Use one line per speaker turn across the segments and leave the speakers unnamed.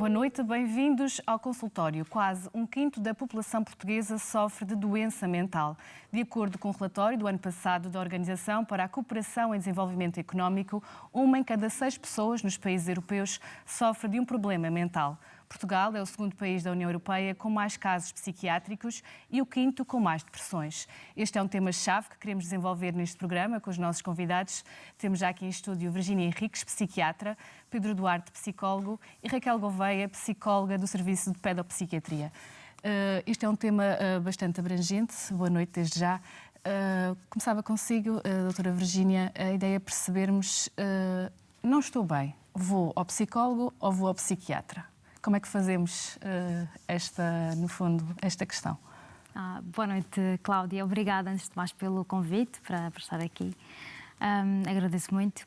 Boa noite, bem-vindos ao consultório. Quase um quinto da população portuguesa sofre de doença mental. De acordo com o relatório do ano passado da Organização para a Cooperação e Desenvolvimento Económico, 1 em cada 6 pessoas nos países europeus sofre de um problema mental. Portugal é o segundo país da União Europeia com mais casos psiquiátricos e o quinto com mais depressões. Este é um tema-chave que queremos desenvolver neste programa com os nossos convidados. Temos já aqui em estúdio Virgínia Henriques, psiquiatra, Pedro Duarte, psicólogo, e Raquel Gouveia, psicóloga do Serviço de Pedopsiquiatria. Este é um tema bastante abrangente. Boa noite desde já. Começava consigo, doutora Virgínia, a ideia é percebermos, não estou bem, vou ao psicólogo ou vou ao psiquiatra? Como é que fazemos no fundo, esta questão?
Boa noite, Cláudia. Obrigada, antes de mais, pelo convite para estar aqui. Agradeço muito.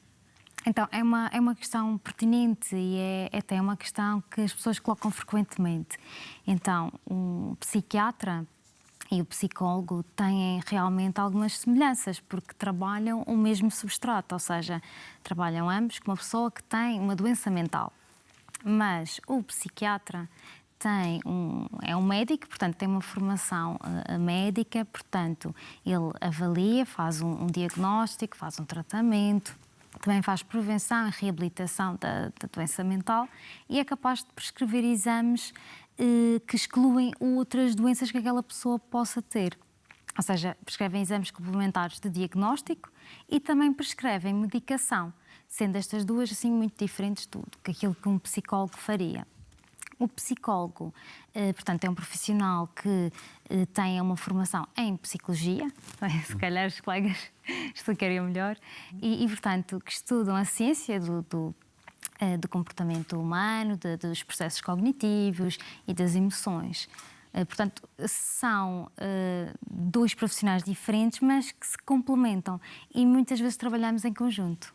Então, é uma questão pertinente e é até uma questão que as pessoas colocam frequentemente. Então, o psiquiatra e o psicólogo têm realmente algumas semelhanças, porque trabalham o mesmo substrato, ou seja, trabalham ambos com uma pessoa que tem uma doença mental. Mas o psiquiatra é um médico, portanto, tem uma formação médica, portanto, ele avalia, faz um diagnóstico, faz um tratamento, também faz prevenção e reabilitação da doença mental e é capaz de prescrever exames que excluem outras doenças que aquela pessoa possa ter. Ou seja, prescrevem exames complementares de diagnóstico e também prescrevem medicação, sendo estas duas assim muito diferentes do que aquilo que um psicólogo faria. O psicólogo, portanto, é um profissional que tem uma formação em psicologia, se calhar os colegas explicariam melhor, e portanto, que estudam a ciência do comportamento humano, dos processos cognitivos e das emoções. Portanto, são dois profissionais diferentes, mas que se complementam e muitas vezes trabalhamos em conjunto.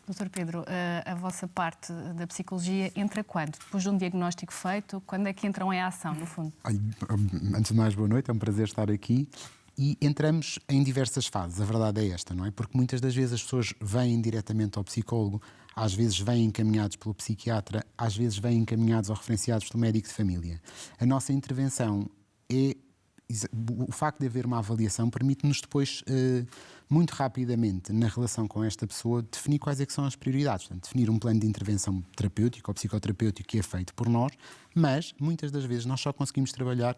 Doutor Pedro, a vossa parte da psicologia entra quando? Depois de um diagnóstico feito, quando é que entram em ação, no fundo?
Antes de mais, boa noite, é um prazer estar aqui. E entramos em diversas fases, a verdade é esta, não é? Porque muitas das vezes as pessoas vêm diretamente ao psicólogo, às vezes vêm encaminhados pelo psiquiatra, às vezes vêm encaminhados ou referenciados pelo médico de família. A nossa intervenção é... O facto de haver uma avaliação permite-nos depois, muito rapidamente, na relação com esta pessoa, definir quais é que são as prioridades. Portanto, definir um plano de intervenção terapêutico ou psicoterapêutico que é feito por nós, mas, muitas das vezes, nós só conseguimos trabalhar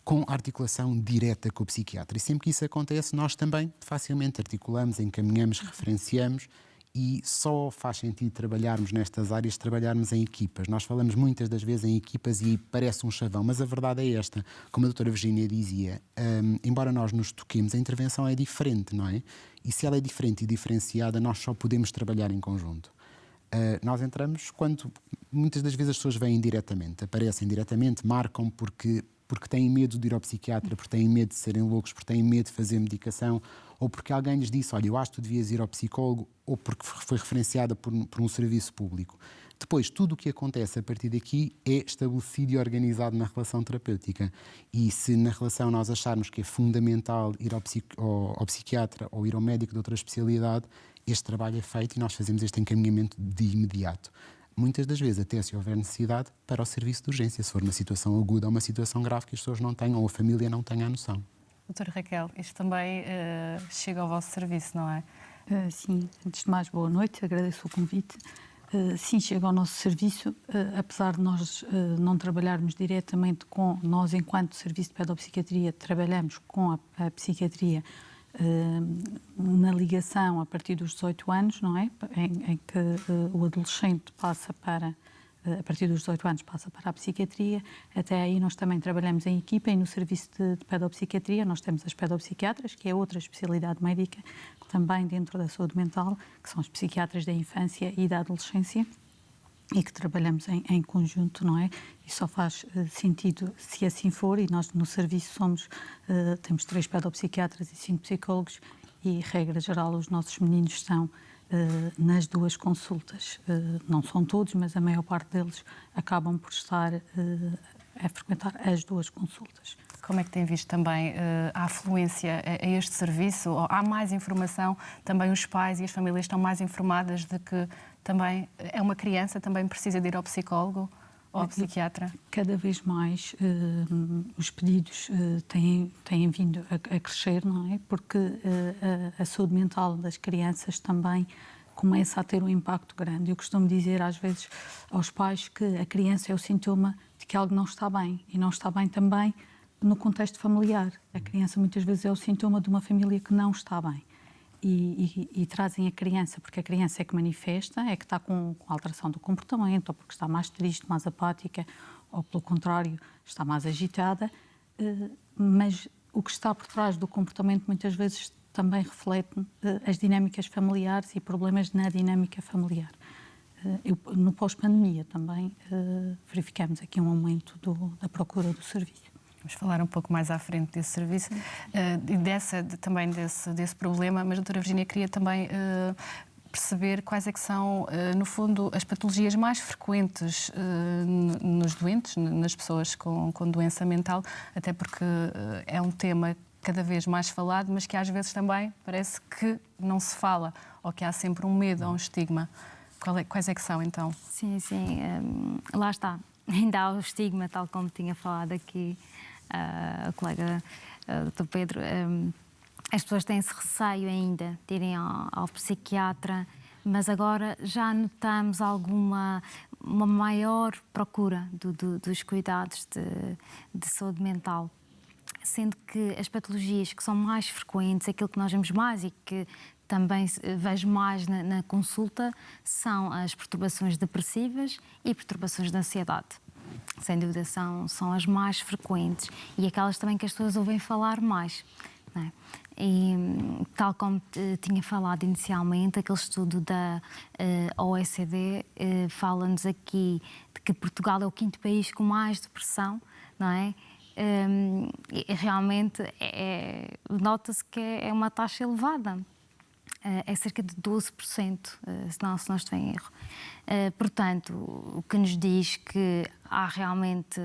com articulação direta com o psiquiatra. E sempre que isso acontece, nós também facilmente articulamos, encaminhamos, referenciamos, e só faz sentido trabalharmos nestas áreas, trabalharmos em equipas. Nós falamos muitas das vezes em equipas e parece um chavão, mas a verdade é esta. Como a doutora Virgínia dizia, embora nós nos toquemos, a intervenção é diferente, não é? E se ela é diferente e diferenciada, nós só podemos trabalhar em conjunto. Nós entramos quando muitas das vezes as pessoas vêm diretamente, aparecem diretamente, marcam porque têm medo de ir ao psiquiatra, porque têm medo de serem loucos, porque têm medo de fazer medicação, ou porque alguém lhes disse, olha, eu acho que tu devias ir ao psicólogo, ou porque foi referenciada por um serviço público. Depois, tudo o que acontece a partir daqui é estabelecido e organizado na relação terapêutica. E se na relação nós acharmos que é fundamental ir ao psiquiatra ou ir ao médico de outra especialidade, este trabalho é feito e nós fazemos este encaminhamento de imediato. Muitas das vezes, até se houver necessidade, para o serviço de urgência, se for uma situação aguda ou uma situação grave que as pessoas não tenham ou a família não tenha a noção.
Doutora Raquel, isto também chega ao vosso serviço, não é?
Sim, antes de mais, boa noite, agradeço o convite. Sim, chega ao nosso serviço, apesar de nós não trabalharmos diretamente com nós, enquanto Serviço de Pedopsiquiatria, trabalhamos com a psiquiatria na ligação a partir dos 18 anos, não é? Em que o adolescente passa para, a partir dos 18 anos, passa para a psiquiatria. Até aí nós também trabalhamos em equipa e no serviço de pedopsiquiatria nós temos as pedopsiquiatras, que é outra especialidade médica, também dentro da saúde mental, que são os psiquiatras da infância e da adolescência, e que trabalhamos em conjunto, não é? E só faz sentido se assim for, e nós no serviço temos 3 pedopsiquiatras e 5 psicólogos, e, regra geral, os nossos meninos estão nas 2 consultas. Não são todos, mas a maior parte deles acabam por estar a frequentar as 2 consultas.
Como é que tem visto também a afluência a este serviço? Ou há mais informação? Também os pais e as famílias estão mais informadas de que também é uma criança, também precisa de ir ao psicólogo? ao psiquiatra?
Cada vez mais os pedidos têm vindo a crescer, não é? Porque a saúde mental das crianças também começa a ter um impacto grande. Eu costumo dizer às vezes aos pais que a criança é o sintoma de que algo não está bem, e não está bem também no contexto familiar. A criança muitas vezes é o sintoma de uma família que não está bem. E trazem a criança, porque a criança é que manifesta, é que está com alteração do comportamento, ou porque está mais triste, mais apática, ou pelo contrário, está mais agitada, mas o que está por trás do comportamento muitas vezes também reflete as dinâmicas familiares e problemas na dinâmica familiar. No pós-pandemia também verificamos aqui um aumento da procura do serviço.
Vamos falar um pouco mais à frente desse serviço e também desse problema, mas, doutora Virgínia, queria também perceber quais é que são, no fundo, as patologias mais frequentes nos doentes, nas pessoas com doença mental, até porque é um tema cada vez mais falado, mas que às vezes também parece que não se fala, ou que há sempre um medo ou um estigma. Quais é que são, então?
Sim, lá está. Ainda há o estigma, tal como tinha falado aqui a colega Dr. Pedro. As pessoas têm esse receio ainda de irem ao psiquiatra, mas agora já notamos uma maior procura dos cuidados de saúde mental. Sendo que as patologias que são mais frequentes, aquilo que nós vemos mais e que também vejo mais na consulta, são as perturbações depressivas e perturbações de ansiedade. Sem dúvida são as mais frequentes e aquelas também que as pessoas ouvem falar mais, não é? E tal como tinha falado inicialmente, aquele estudo da OECD fala-nos aqui de que Portugal é o 5º país com mais depressão, não é? E realmente nota-se que é uma taxa elevada. É cerca de 12%, se não estou em erro. Portanto, o que nos diz que há realmente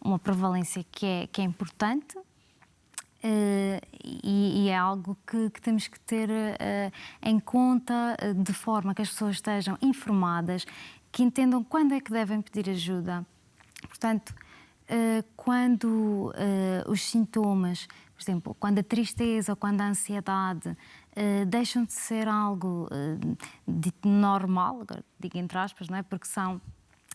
uma prevalência que é importante e é algo que temos que ter em conta de forma que as pessoas estejam informadas, que entendam quando é que devem pedir ajuda. Portanto, quando os sintomas, por exemplo, quando a tristeza ou quando a ansiedade deixam de ser algo dito normal, agora digo entre aspas, não é? Porque são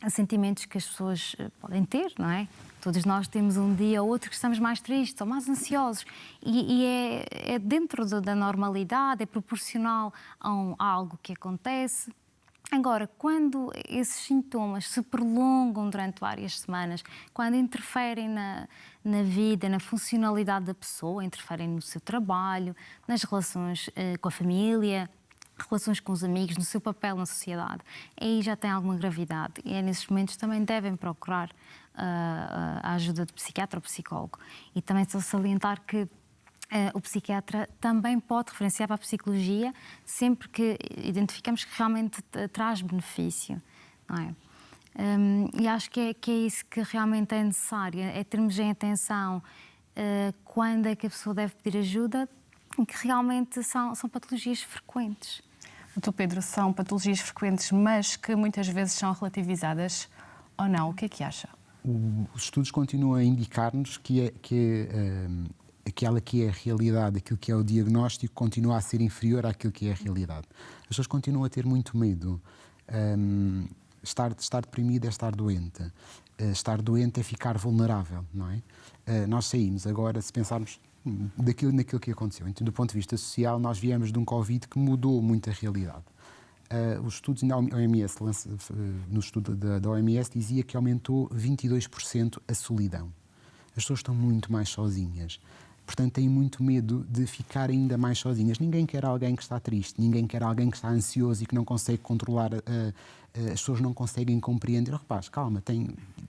sentimentos que as pessoas podem ter, não é? Todos nós temos um dia ou outro que estamos mais tristes ou mais ansiosos e é dentro da normalidade, é proporcional a algo que acontece. Agora, quando esses sintomas se prolongam durante várias semanas, quando interferem na vida, na funcionalidade da pessoa, interferem no seu trabalho, nas relações com a família, relações com os amigos, no seu papel na sociedade, aí já tem alguma gravidade e nesses momentos também devem procurar a ajuda de psiquiatra ou psicólogo. E também só salientar que o psiquiatra também pode referenciar para a psicologia sempre que identificamos que realmente traz benefício, não é? E acho que é isso que realmente é necessário, é termos em atenção quando é que a pessoa deve pedir ajuda, que realmente são patologias frequentes.
Doutor Pedro, são patologias frequentes, mas que muitas vezes são relativizadas ou não? O que é que acha?
Os estudos continuam a indicar-nos que aquela que é a realidade, aquilo que é o diagnóstico, continua a ser inferior àquilo que é a realidade. As pessoas continuam a ter muito medo. Estar deprimido é estar doente. Estar doente é ficar vulnerável, não é? Nós saímos agora, se pensarmos naquilo que aconteceu. Então, do ponto de vista social, nós viemos de um Covid que mudou muito a realidade. Os estudos da OMS, no estudo da OMS, dizia que aumentou 22% a solidão. As pessoas estão muito mais sozinhas. Portanto, têm muito medo de ficar ainda mais sozinhas. Ninguém quer alguém que está triste, ninguém quer alguém que está ansioso e que não consegue controlar, as pessoas não conseguem compreender. Rapaz, calma,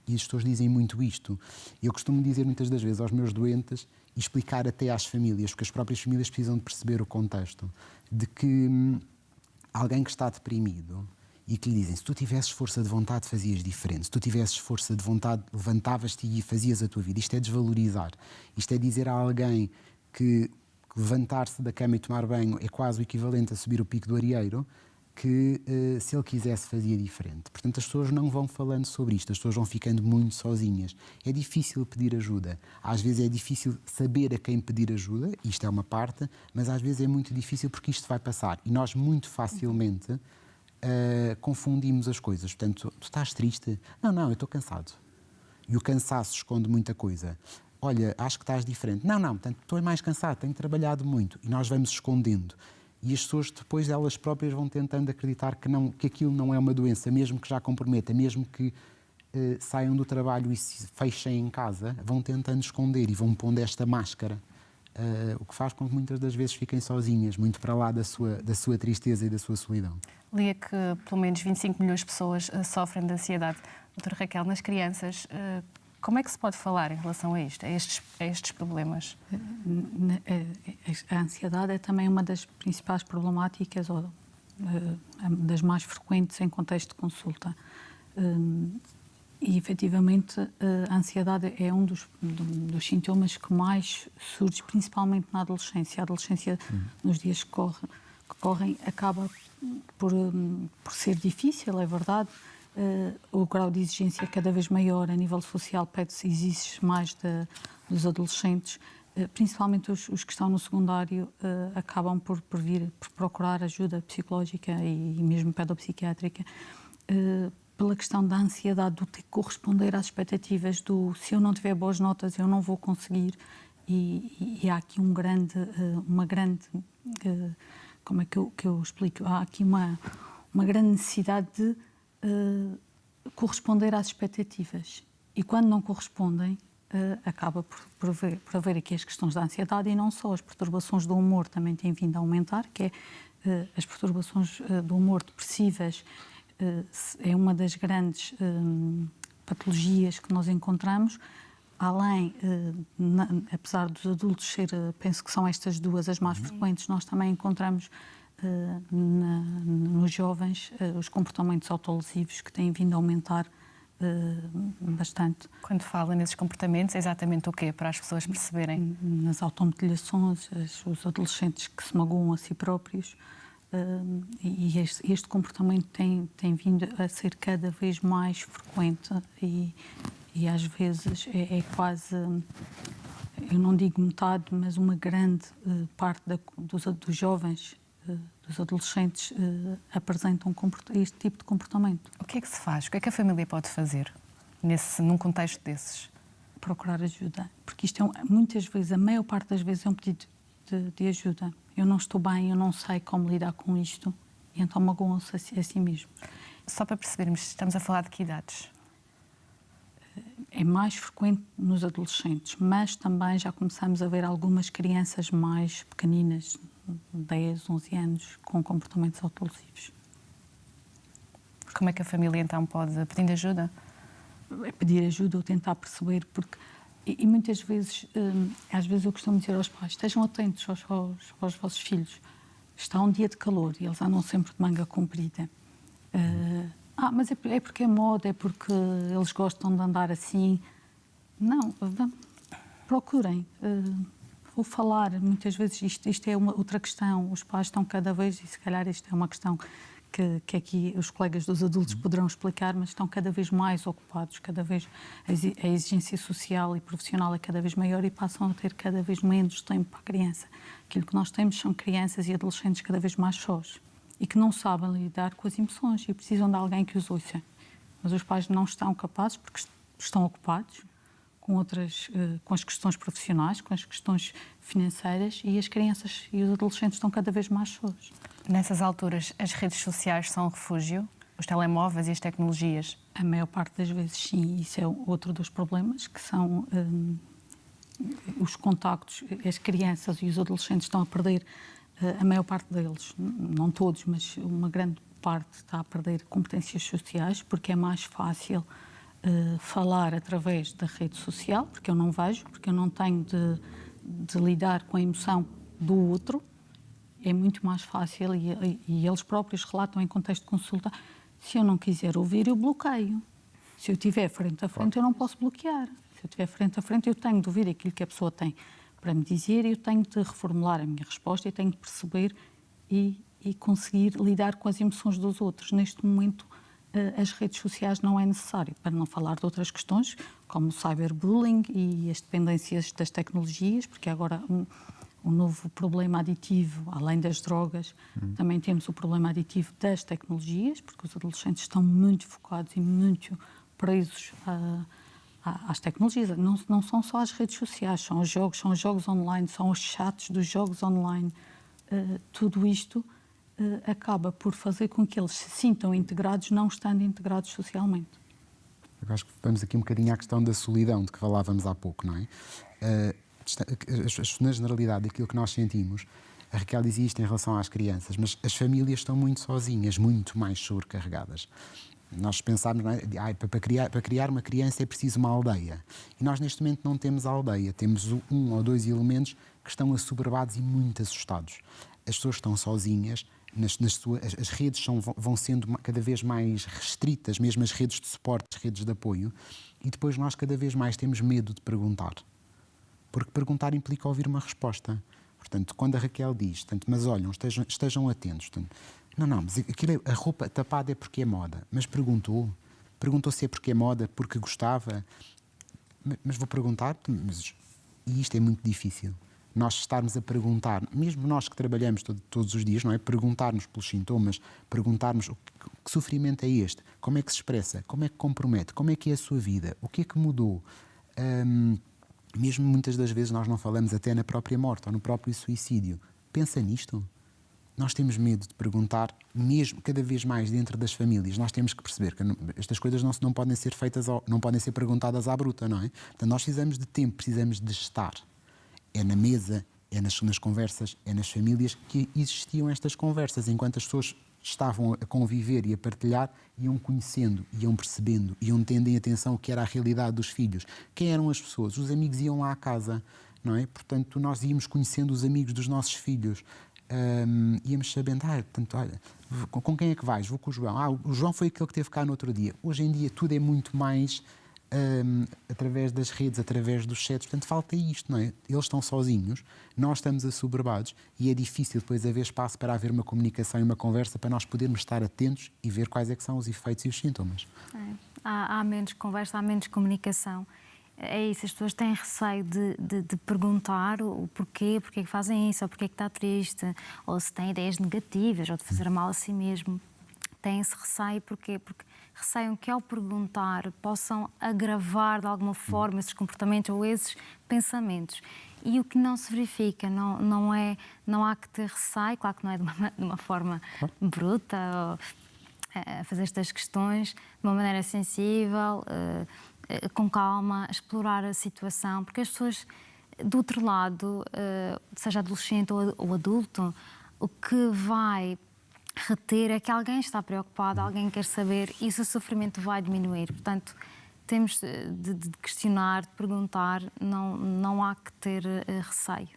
e as pessoas dizem muito isto. Eu costumo dizer muitas das vezes aos meus doentes e explicar até às famílias, porque as próprias famílias precisam de perceber o contexto, de que alguém que está deprimido e que lhe dizem, se tu tivesses força de vontade fazias diferente, se tu tivesses força de vontade levantavas-te e fazias a tua vida. Isto é desvalorizar. Isto é dizer a alguém que levantar-se da cama e tomar banho é quase o equivalente a subir o pico do Arieiro. que se ele quisesse fazia diferente. Portanto, as pessoas não vão falando sobre isto, as pessoas vão ficando muito sozinhas. É difícil pedir ajuda. Às vezes é difícil saber a quem pedir ajuda, isto é uma parte, mas às vezes é muito difícil porque isto vai passar. E nós muito facilmente confundimos as coisas. Portanto, tu estás triste? Não, eu estou cansado. E o cansaço esconde muita coisa. Olha, acho que estás diferente. Não, portanto, estou mais cansado, tenho trabalhado muito. E nós vamos escondendo. E as pessoas depois, elas próprias, vão tentando acreditar que aquilo não é uma doença, mesmo que já comprometa, mesmo que saiam do trabalho e se fechem em casa, vão tentando esconder e vão pondo esta máscara. O que faz com que muitas das vezes fiquem sozinhas, muito para lá da sua tristeza e da sua solidão.
Lia que pelo menos 25 milhões de pessoas sofrem de ansiedade. Doutora Raquel, nas crianças, como é que se pode falar em relação a isto, a estes problemas?
A ansiedade é também uma das principais problemáticas, ou das mais frequentes em contexto de consulta. E, efetivamente, a ansiedade é um dos sintomas que mais surge, principalmente na adolescência. A adolescência, nos dias que correm, acaba por ser difícil, é verdade. O grau de exigência é cada vez maior a nível social, pede-se, exige mais dos adolescentes, principalmente os que estão no secundário, acabam por procurar ajuda psicológica e mesmo pedopsiquiátrica, pela questão da ansiedade, do ter que corresponder às expectativas se eu não tiver boas notas eu não vou conseguir, e há aqui uma grande, como é que eu explico? Há aqui uma grande necessidade de corresponder às expectativas, e quando não correspondem acaba por haver aqui as questões da ansiedade, e não só, as perturbações do humor também têm vindo a aumentar, que é as perturbações do humor depressivas, é uma das grandes patologias que nós encontramos, além, apesar dos adultos ser, penso que são estas duas as mais frequentes, nós também encontramos nos jovens os comportamentos autolesivos, que têm vindo a aumentar bastante.
Quando fala nesses comportamentos, é exatamente o quê? Para as pessoas perceberem?
Nas automutilações, os adolescentes que se magoam a si próprios, e este comportamento tem vindo a ser cada vez mais frequente, e às vezes é quase, eu não digo metade, mas uma grande parte dos jovens, dos adolescentes, apresentam este tipo de comportamento.
O que é que se faz? O que é que a família pode fazer num contexto desses?
Procurar ajuda, porque isto muitas vezes, a maior parte das vezes, é um pedido de ajuda. Eu não estou bem, eu não sei como lidar com isto, e então magoam-se a si mesmo.
Só para percebermos, estamos a falar de que idades?
É mais frequente nos adolescentes, mas também já começamos a ver algumas crianças mais pequeninas, 10, 11 anos, com comportamentos autolesivos.
Como é que a família então pode pedir ajuda?
É pedir ajuda ou tentar perceber, porque e muitas vezes, às vezes eu costumo dizer aos pais, estejam atentos aos vossos filhos. Está um dia de calor e eles andam sempre de manga comprida. Mas é porque é moda, é porque eles gostam de andar assim. Não, procurem. Vou falar, muitas vezes isto é outra questão. Os pais estão cada vez, e se calhar isto é uma questão que aqui os colegas dos adultos poderão explicar, mas estão cada vez mais ocupados, cada vez a exigência social e profissional é cada vez maior e passam a ter cada vez menos tempo para a criança. Aquilo que nós temos são crianças e adolescentes cada vez mais sós e que não sabem lidar com as emoções e precisam de alguém que os ouça. Mas os pais não estão capazes porque estão ocupados com as questões profissionais, com as questões financeiras, e as crianças e os adolescentes estão cada vez mais sós.
Nessas alturas, as redes sociais são um refúgio? Os telemóveis e as tecnologias?
A maior parte das vezes, sim. Isso é outro dos problemas, que são os contactos. As crianças e os adolescentes estão a perder, a maior parte deles, não todos, mas uma grande parte está a perder competências sociais, porque é mais fácil falar através da rede social, porque eu não vejo, porque eu não tenho de lidar com a emoção do outro. É muito mais fácil, e eles próprios relatam em contexto de consulta, se eu não quiser ouvir, eu bloqueio. Se eu estiver frente a frente, eu não posso bloquear. Se eu estiver frente a frente, eu tenho de ouvir aquilo que a pessoa tem para me dizer, eu tenho de reformular a minha resposta, eu tenho de perceber e e conseguir lidar com as emoções dos outros. Neste momento, as redes sociais não é necessário, para não falar de outras questões, como o cyberbullying e as dependências das tecnologias, porque agora um novo problema aditivo, além das drogas, também temos o problema aditivo das tecnologias, porque os adolescentes estão muito focados e muito presos às tecnologias. Não são só as redes sociais, são os jogos online, são os chats dos jogos online. Tudo isto acaba por fazer com que eles se sintam integrados, não estando integrados socialmente.
Eu acho que vamos aqui um bocadinho à questão da solidão de que falávamos há pouco, não é? Na generalidade, aquilo que nós sentimos, a Raquel dizia isto em relação às crianças, mas as famílias estão muito sozinhas, muito mais sobrecarregadas. Nós pensámos, não é? Para criar uma criança é preciso uma aldeia. E nós, neste momento, não temos a aldeia. Temos 1 ou 2 elementos que estão assoberbados e muito assustados. As pessoas estão sozinhas, as redes vão sendo cada vez mais restritas, mesmo as redes de suporte, as redes de apoio, e depois nós cada vez mais temos medo de perguntar. Porque perguntar implica ouvir uma resposta. Portanto, quando a Raquel diz, mas olham, estejam atentos. Não, mas a roupa tapada é porque é moda. Mas perguntou se é porque é moda, porque gostava. Mas vou perguntar, e isto é muito difícil. Nós estarmos a perguntar, mesmo nós que trabalhamos todos os dias, não é? Perguntarmos pelos sintomas, perguntarmos que sofrimento é este, como é que se expressa, como é que compromete, como é que é a sua vida, o que é que mudou. Mesmo muitas das vezes nós não falamos até na própria morte ou no próprio suicídio. Pensa nisto. Nós temos medo de perguntar, mesmo cada vez mais dentro das famílias. Nós temos que perceber que estas coisas não podem ser feitas, não podem ser perguntadas à bruta, não é? Portanto, nós precisamos de tempo, precisamos de estar. É na mesa, é nas conversas, é nas famílias que existiam estas conversas, enquanto as pessoas estavam a conviver e a partilhar, iam conhecendo, iam percebendo, iam tendo em atenção o que era a realidade dos filhos. Quem eram as pessoas? Os amigos iam lá à casa, não é? Portanto, nós íamos conhecendo os amigos dos nossos filhos. Íamos sabendo, olha, com quem é que vais? Vou com o João. O João foi aquele que esteve cá no outro dia. Hoje em dia tudo é muito mais através das redes, através dos chats. Portanto, falta isto, não é? Eles estão sozinhos, nós estamos assoberbados e é difícil depois haver espaço para haver uma comunicação e uma conversa para nós podermos estar atentos e ver quais é que são os efeitos e os sintomas.
Há menos conversa, há menos comunicação. É isso, as pessoas têm receio de perguntar o porquê que fazem isso, ou porquê que está triste, ou se têm ideias negativas, ou de fazer mal a si mesmo. Têm esse receio, porquê? Porque receiam que ao perguntar possam agravar de alguma forma esses comportamentos ou esses pensamentos. E o que não se verifica, não há que ter receio, claro que não é de uma forma bruta, ou, fazer estas questões de uma maneira sensível, com calma, explorar a situação, porque as pessoas do outro lado, seja adolescente ou adulto, o que vai reter é que alguém está preocupado, alguém quer saber e esse sofrimento vai diminuir. Portanto, temos de questionar, de perguntar, não há que ter receio.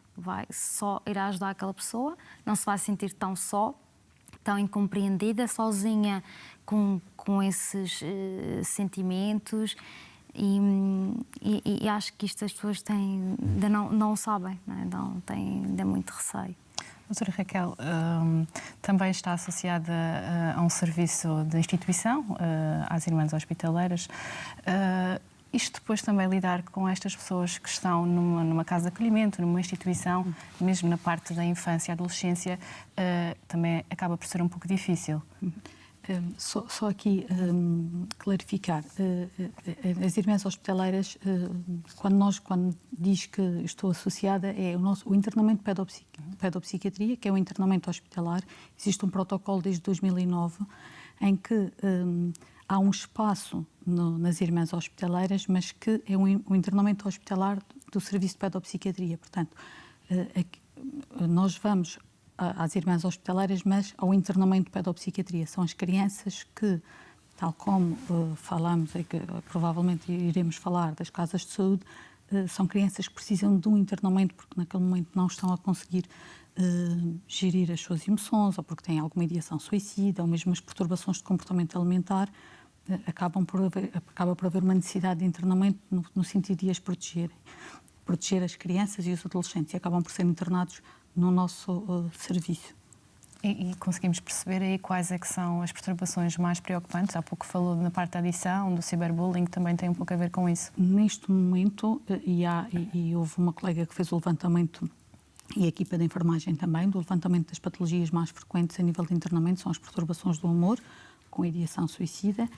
Só irá ajudar aquela pessoa, não se vai sentir tão só, tão incompreendida, sozinha com esses sentimentos. E acho que isto as pessoas ainda não sabem, não é? Têm ainda muito receio.
Doutora Raquel, também está associada a um serviço de instituição, às Irmãs Hospitaleiras. Isto depois também lidar com estas pessoas que estão numa casa de acolhimento, numa instituição, mesmo na parte da infância e adolescência, também acaba por ser um pouco difícil.
Só aqui clarificar, as Irmãs Hospitaleiras, quando diz que estou associada, é o internamento pedopsiquiatria, que é o internamento hospitalar. Existe um protocolo desde 2009 em que há um espaço nas Irmãs Hospitaleiras, mas que é um internamento hospitalar do Serviço de Pedopsiquiatria. Portanto, nós vamos às Irmãs Hospitaleiras, mas ao internamento de pedopsiquiatria. São as crianças que, tal como falamos, e que provavelmente iremos falar das casas de saúde, são crianças que precisam de um internamento porque naquele momento não estão a conseguir gerir as suas emoções, ou porque têm alguma ideação suicida, ou mesmo as perturbações de comportamento alimentar, acaba por haver uma necessidade de internamento no sentido de as proteger as crianças e os adolescentes, e acabam por ser internados no nosso serviço.
E conseguimos perceber aí quais é que são as perturbações mais preocupantes? Há pouco falou na parte da adição, do ciberbullying, também tem um pouco a ver com isso.
Neste momento, e houve uma colega que fez o levantamento, e a equipa de enfermagem também, do levantamento das patologias mais frequentes a nível de internamento, são as perturbações do humor, com ideação suicida,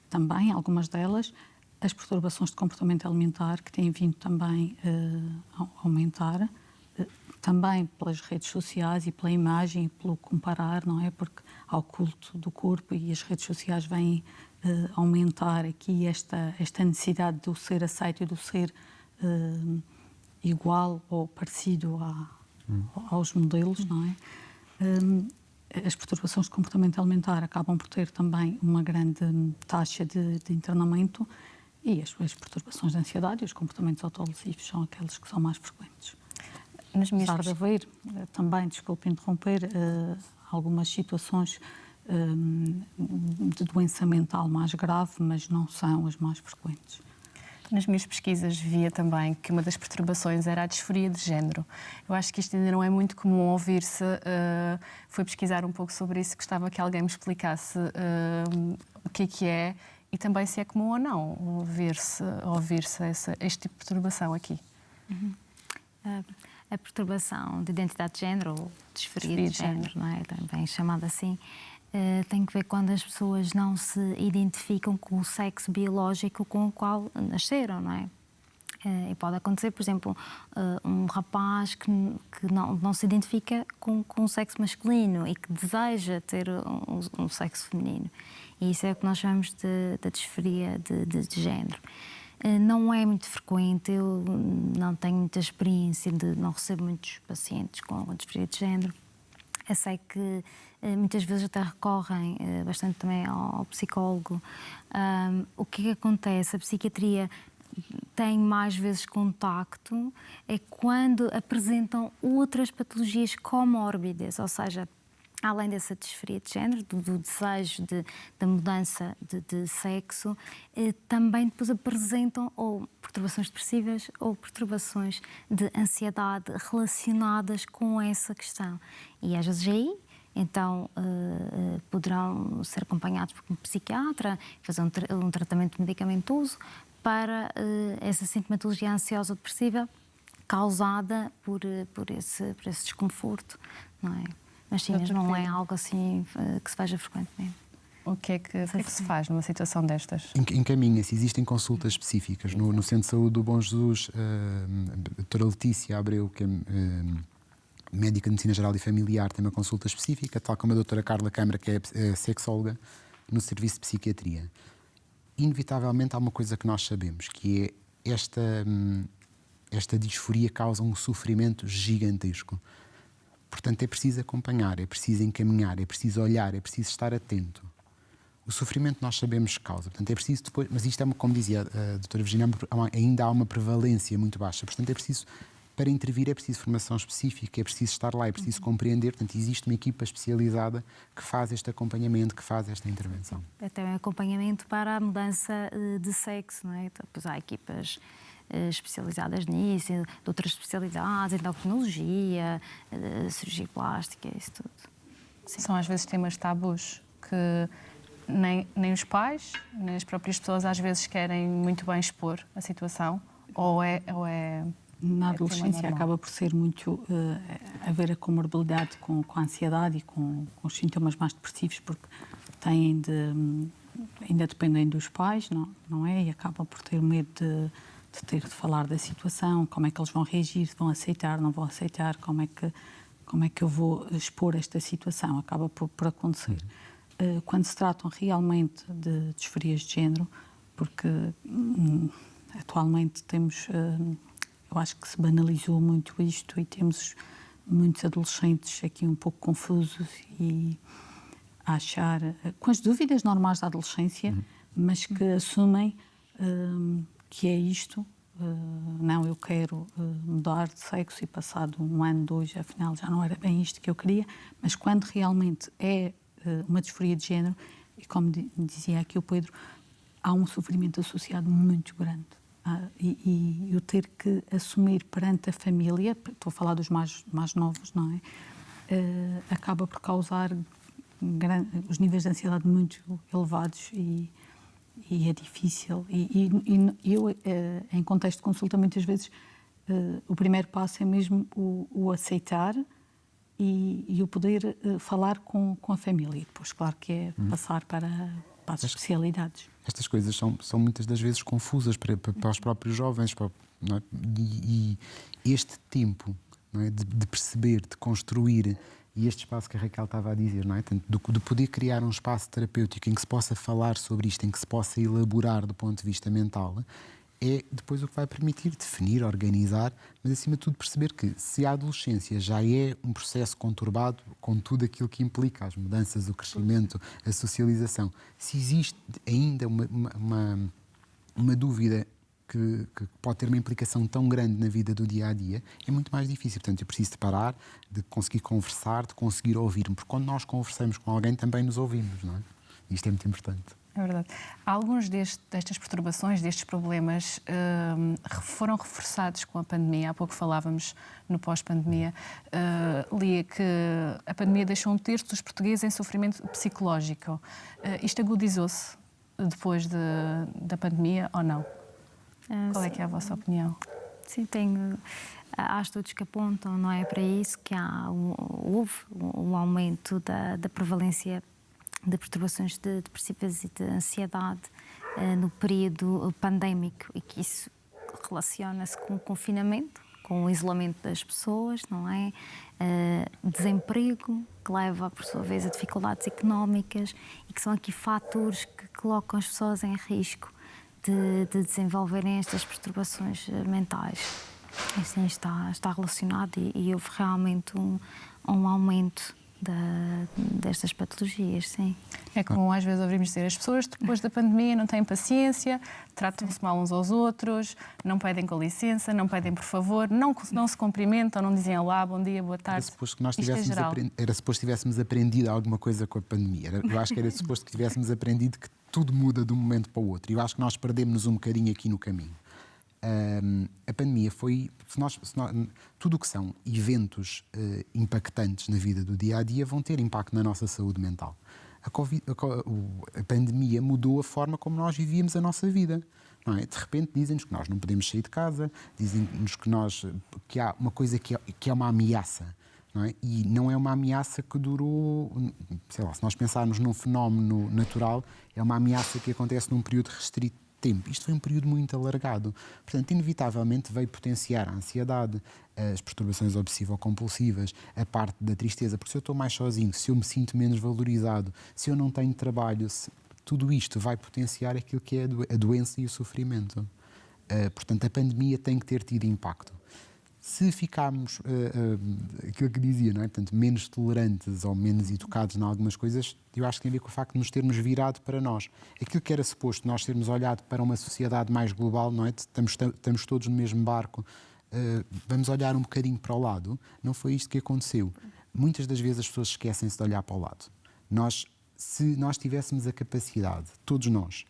também, algumas delas, as perturbações de comportamento alimentar, que têm vindo também a aumentar, também pelas redes sociais e pela imagem e pelo comparar, não é? Porque há o culto do corpo e as redes sociais vêm aumentar aqui esta necessidade do ser aceito e do ser igual ou parecido aos modelos, não é? As perturbações de comportamento alimentar acabam por ter também uma grande taxa de internamento e as perturbações de ansiedade e os comportamentos autolesivos são aqueles que são mais frequentes. Apesar de haver também, desculpe interromper, algumas situações de doença mental mais grave, mas não são as mais frequentes.
Nas minhas pesquisas via também que uma das perturbações era a disforia de género. Eu acho que isto ainda não é muito comum ouvir-se. Fui pesquisar um pouco sobre isso, gostava que alguém me explicasse o que é e também se é comum ou não ouvir-se este tipo de perturbação aqui.
A perturbação de identidade de género, ou disforia de género, não é? Também chamada assim, tem que ver quando as pessoas não se identificam com o sexo biológico com o qual nasceram, não é? E pode acontecer, por exemplo, um rapaz que não se identifica com o sexo masculino e que deseja ter um sexo feminino. E isso é o que nós chamamos de disforia de género. Não é muito frequente, eu não tenho muita experiência, não recebo muitos pacientes com disforia de género. Eu sei que muitas vezes até recorrem bastante também ao psicólogo. O que acontece? A psiquiatria tem mais vezes contacto é quando apresentam outras patologias comórbidas, ou seja, além dessa disforia de género, do desejo da mudança de sexo, também depois apresentam ou perturbações depressivas ou perturbações de ansiedade relacionadas com essa questão. E às vezes aí, então, poderão ser acompanhados por um psiquiatra, fazer um tratamento medicamentoso para essa sintomatologia ansiosa depressiva causada por esse desconforto, não é? Mas sim, mas não é algo assim que se veja frequentemente.
O que é que se faz numa situação destas?
Encaminha-se, existem consultas específicas. No Centro de Saúde do Bom Jesus, a doutora Letícia Abreu, que é médica de Medicina Geral e Familiar, tem uma consulta específica, tal como a doutora Carla Câmara, que é sexóloga, no Serviço de Psiquiatria. Inevitavelmente há uma coisa que nós sabemos, que é esta disforia causa um sofrimento gigantesco. Portanto, é preciso acompanhar, é preciso encaminhar, é preciso olhar, é preciso estar atento. O sofrimento nós sabemos que causa, portanto é preciso depois, mas isto é, como dizia a doutora Virginia, ainda há uma prevalência muito baixa, portanto é preciso, para intervir é preciso formação específica, é preciso estar lá, é preciso compreender, portanto existe uma equipa especializada que faz este acompanhamento, que faz esta intervenção.
É também acompanhamento para a mudança de sexo, não é? Então, depois há equipas especializadas nisso, de outras especialidades, endocrinologia, cirurgia plástica, isso tudo.
Sim. São às vezes temas tabus que nem os pais, nem as próprias pessoas às vezes querem muito bem expor a situação, ou é
na adolescência acaba por ser muito haver a comorbilidade com a ansiedade e com os sintomas mais depressivos, porque ainda dependem dos pais, não é? E acabam por ter medo de ter de falar da situação, como é que eles vão reagir, se vão aceitar, não vão aceitar, como é que eu vou expor esta situação, acaba por acontecer. Quando se tratam realmente de disforias de género, porque atualmente temos, eu acho que se banalizou muito isto e temos muitos adolescentes aqui um pouco confusos e a achar, com as dúvidas normais da adolescência, mas que assumem que é isto, não, eu quero mudar de sexo e passado um ano, dois, afinal já não era bem isto que eu queria, mas quando realmente é uma disforia de género, e como dizia aqui o Pedro, há um sofrimento associado muito grande. E eu ter que assumir perante a família, estou a falar dos mais novos, não é? acaba por causar os níveis de ansiedade muito elevados e é difícil. E eu, em contexto de consulta, muitas vezes o primeiro passo é mesmo o aceitar e o poder falar com a família. E depois, claro, que é passar para as especialidades.
Estas coisas são muitas das vezes confusas para os próprios jovens. Não é? E este tempo, não é? de perceber, de construir, e este espaço que a Raquel estava a dizer, não é? De poder criar um espaço terapêutico em que se possa falar sobre isto, em que se possa elaborar do ponto de vista mental, é depois o que vai permitir definir, organizar, mas acima de tudo perceber que se a adolescência já é um processo conturbado com tudo aquilo que implica, as mudanças, o crescimento, a socialização, se existe ainda uma dúvida que pode ter uma implicação tão grande na vida do dia-a-dia, é muito mais difícil. Portanto, eu preciso de parar, de conseguir conversar, de conseguir ouvir-me, porque quando nós conversamos com alguém também nos ouvimos, não é? Isto é muito importante.
É verdade. Alguns destas perturbações, destes problemas, foram reforçados com a pandemia. Há pouco falávamos no pós-pandemia. Lia que a pandemia deixou 1/3 dos portugueses em sofrimento psicológico. Isto agudizou-se depois da pandemia ou não? Qual é que é a vossa opinião?
Sim, há estudos que apontam, não é, para isso, que houve um aumento da prevalência de perturbações depressivas e de ansiedade no período pandémico, e que isso relaciona-se com o confinamento, com o isolamento das pessoas, não é? Desemprego, que leva, por sua vez, a dificuldades económicas, e que são aqui fatores que colocam as pessoas em risco de desenvolverem estas perturbações mentais. Assim está relacionado, e houve realmente um aumento destas patologias, sim.
É comum às vezes ouvimos dizer, as pessoas depois da pandemia não têm paciência, tratam-se mal uns aos outros, não pedem com licença, não pedem por favor, não se cumprimentam, não dizem olá, bom dia, boa tarde.
Era suposto que nós tivéssemos aprendido alguma coisa com a pandemia. Eu acho que era suposto que tivéssemos aprendido que tudo muda de um momento para o outro. E eu acho que nós perdemos-nos um bocadinho aqui no caminho. A pandemia foi... tudo o que são eventos impactantes na vida do dia-a-dia vão ter impacto na nossa saúde mental. A pandemia mudou a forma como nós vivíamos a nossa vida. Não é? De repente dizem-nos que nós não podemos sair de casa, dizem-nos que há uma coisa que é uma ameaça. Não é? E não é uma ameaça que durou, sei lá, se nós pensarmos num fenómeno natural, é uma ameaça que acontece num período restrito de tempo. Isto foi um período muito alargado. Portanto, inevitavelmente veio potenciar a ansiedade, as perturbações obsessivo-compulsivas, a parte da tristeza, porque se eu estou mais sozinho, se eu me sinto menos valorizado, se eu não tenho trabalho, tudo isto vai potenciar aquilo que é a doença e o sofrimento. Portanto, a pandemia tem que ter tido impacto. Se ficarmos, aquilo que dizia, não é? Portanto, menos tolerantes ou menos educados em algumas coisas, eu acho que tem a ver com o facto de nos termos virado para nós. Aquilo que era suposto nós termos olhado para uma sociedade mais global, não é? Estamos todos no mesmo barco, vamos olhar um bocadinho para o lado, não foi isto que aconteceu. Muitas das vezes as pessoas esquecem-se de olhar para o lado. Se nós tivéssemos a capacidade, todos nós,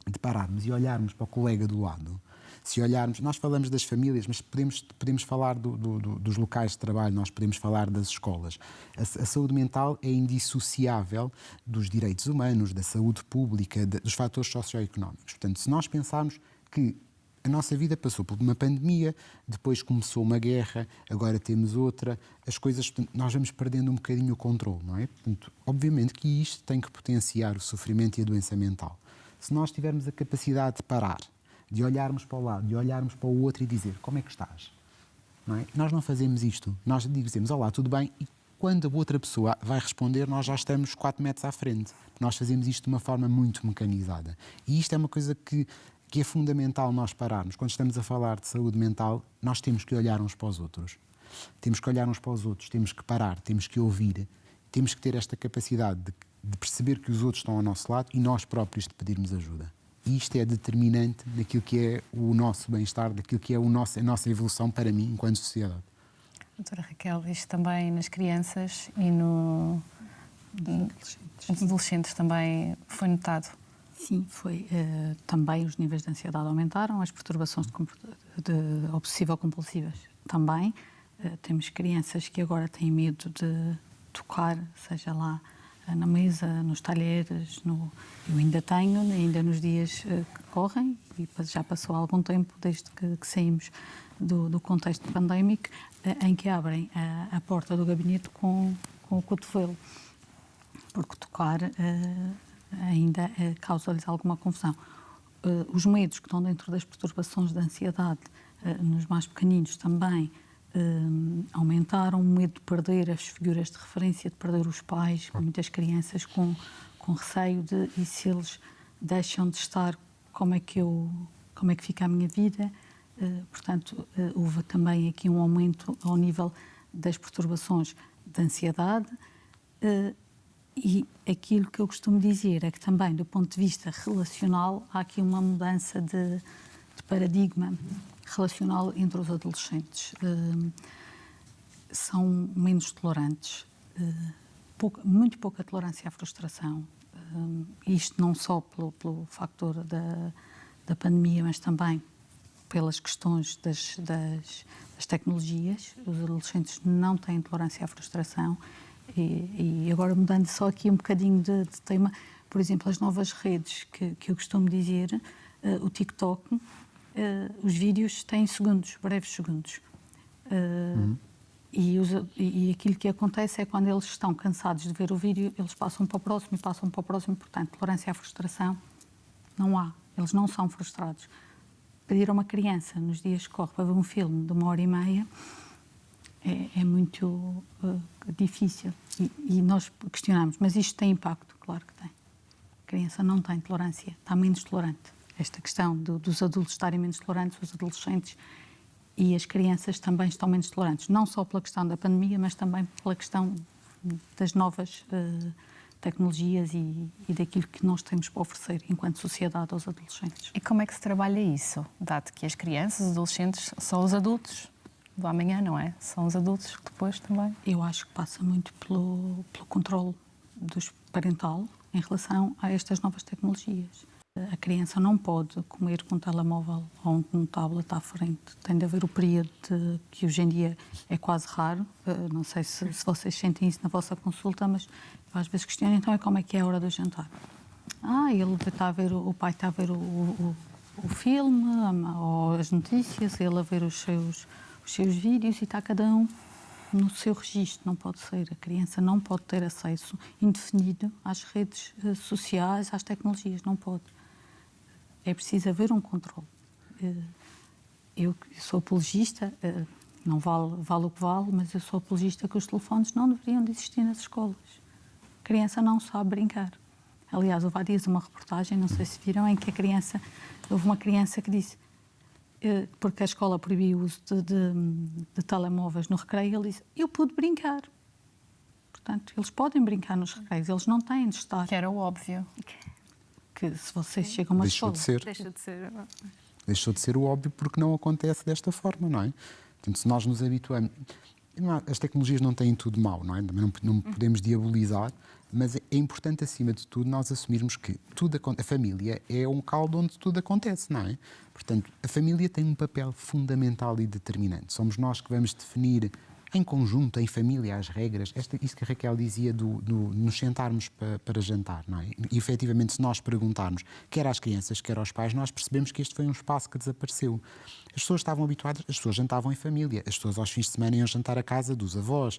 de pararmos e olharmos para o colega do lado, se olharmos, nós falamos das famílias, mas podemos falar dos locais de trabalho, nós podemos falar das escolas. A saúde mental é indissociável dos direitos humanos, da saúde pública, dos fatores socioeconómicos. Portanto, se nós pensarmos que a nossa vida passou por uma pandemia, depois começou uma guerra, agora temos outra, as coisas, nós vamos perdendo um bocadinho o controle, não é? Portanto, obviamente que isto tem que potenciar o sofrimento e a doença mental. Se nós tivermos a capacidade de parar, de olharmos para o lado, de olharmos para o outro e dizer como é que estás? Não é? Nós não fazemos isto. Nós dizemos olá, tudo bem? E quando a outra pessoa vai responder, nós já estamos 4 metros à frente. Nós fazemos isto de uma forma muito mecanizada. E isto é uma coisa que é fundamental nós pararmos. Quando estamos a falar de saúde mental, nós temos que olhar uns para os outros. Temos que olhar uns para os outros, temos que parar, temos que ouvir, temos que ter esta capacidade de perceber que os outros estão ao nosso lado e nós próprios de pedirmos ajuda. E isto é determinante daquilo que é o nosso bem-estar, daquilo que é a nossa evolução para mim, enquanto sociedade.
Doutora Raquel, isto também nas crianças e nos adolescentes também foi notado?
Sim, foi. Também os níveis de ansiedade aumentaram, as perturbações obsessivo-compulsivas também. Temos crianças que agora têm medo de tocar, seja lá na mesa, nos talheres. Eu ainda tenho, ainda nos dias que correm, e já passou algum tempo desde que saímos do contexto pandémico, em que abrem a porta do gabinete com o cotovelo, porque tocar ainda causa-lhes alguma confusão. Os medos que estão dentro das perturbações de ansiedade nos mais pequeninos também aumentaram, o medo de perder as figuras de referência, de perder os pais, muitas crianças com receio de, e se eles deixam de estar, como é que fica a minha vida? Portanto, houve também aqui um aumento ao nível das perturbações de ansiedade, e aquilo que eu costumo dizer é que também, do ponto de vista relacional, há aqui uma mudança de paradigma relacional entre os adolescentes. São menos tolerantes, muito pouca tolerância à frustração. Isto não só pelo fator da pandemia, mas também pelas questões das tecnologias. Os adolescentes não têm tolerância à frustração. E agora, mudando só aqui um bocadinho de tema, por exemplo, as novas redes que eu costumo dizer, o TikTok, os vídeos têm segundos, breves segundos. E aquilo que acontece é quando eles estão cansados de ver o vídeo, eles passam para o próximo e passam para o próximo. Portanto, tolerância à frustração não há. Eles não são frustrados. Pedir a uma criança, nos dias que corre, para ver um filme de 1h30 é muito difícil. E nós questionamos, mas isto tem impacto? Claro que tem. A criança não tem tolerância, está menos tolerante. Esta questão dos adultos estarem menos tolerantes, os adolescentes e as crianças também estão menos tolerantes. Não só pela questão da pandemia, mas também pela questão das novas tecnologias e daquilo que nós temos para oferecer enquanto sociedade aos adolescentes.
E como é que se trabalha isso? Dado que as crianças, os adolescentes, são os adultos do amanhã, não é? São os adultos que depois também...
Eu acho que passa muito pelo controle parental em relação a estas novas tecnologias. A criança não pode comer com um telemóvel ou com um tablet à frente. Tem de haver o período que hoje em dia é quase raro. Não sei se vocês sentem isso na vossa consulta, mas às vezes questionam, então como é que é a hora do jantar? O pai está a ver o filme ou as notícias, ele a ver os seus vídeos e está cada um no seu registro. Não pode ser. A criança não pode ter acesso indefinido às redes sociais, às tecnologias. Não pode. É preciso haver um controle. Eu sou apologista, não vale o que vale, mas eu sou apologista que os telefones não deveriam de existir nas escolas. A criança não sabe brincar. Aliás, houve há dias uma reportagem, não sei se viram, em que houve uma criança que disse, porque a escola proibiu o uso de telemóveis no recreio, ele disse, eu pude brincar. Portanto, eles podem brincar nos recreios, eles não têm de estar.
Que era o óbvio.
Que se vocês chegam a uma escola...
Deixou de ser o óbvio porque não acontece desta forma, não é? Portanto, se nós nos habituamos... As tecnologias não têm tudo mau, não é? Também não podemos diabolizar, mas é importante, acima de tudo, nós assumirmos que a família é um caldo onde tudo acontece, não é? Portanto, a família tem um papel fundamental e determinante. Somos nós que vamos definir em conjunto, em família, as regras. Isso que a Raquel dizia nos sentarmos para jantar, não é? E, efetivamente, se nós perguntarmos, quer às crianças, quer aos pais, nós percebemos que este foi um espaço que desapareceu. As pessoas estavam habituadas, as pessoas jantavam em família, as pessoas aos fins de semana iam jantar à casa dos avós.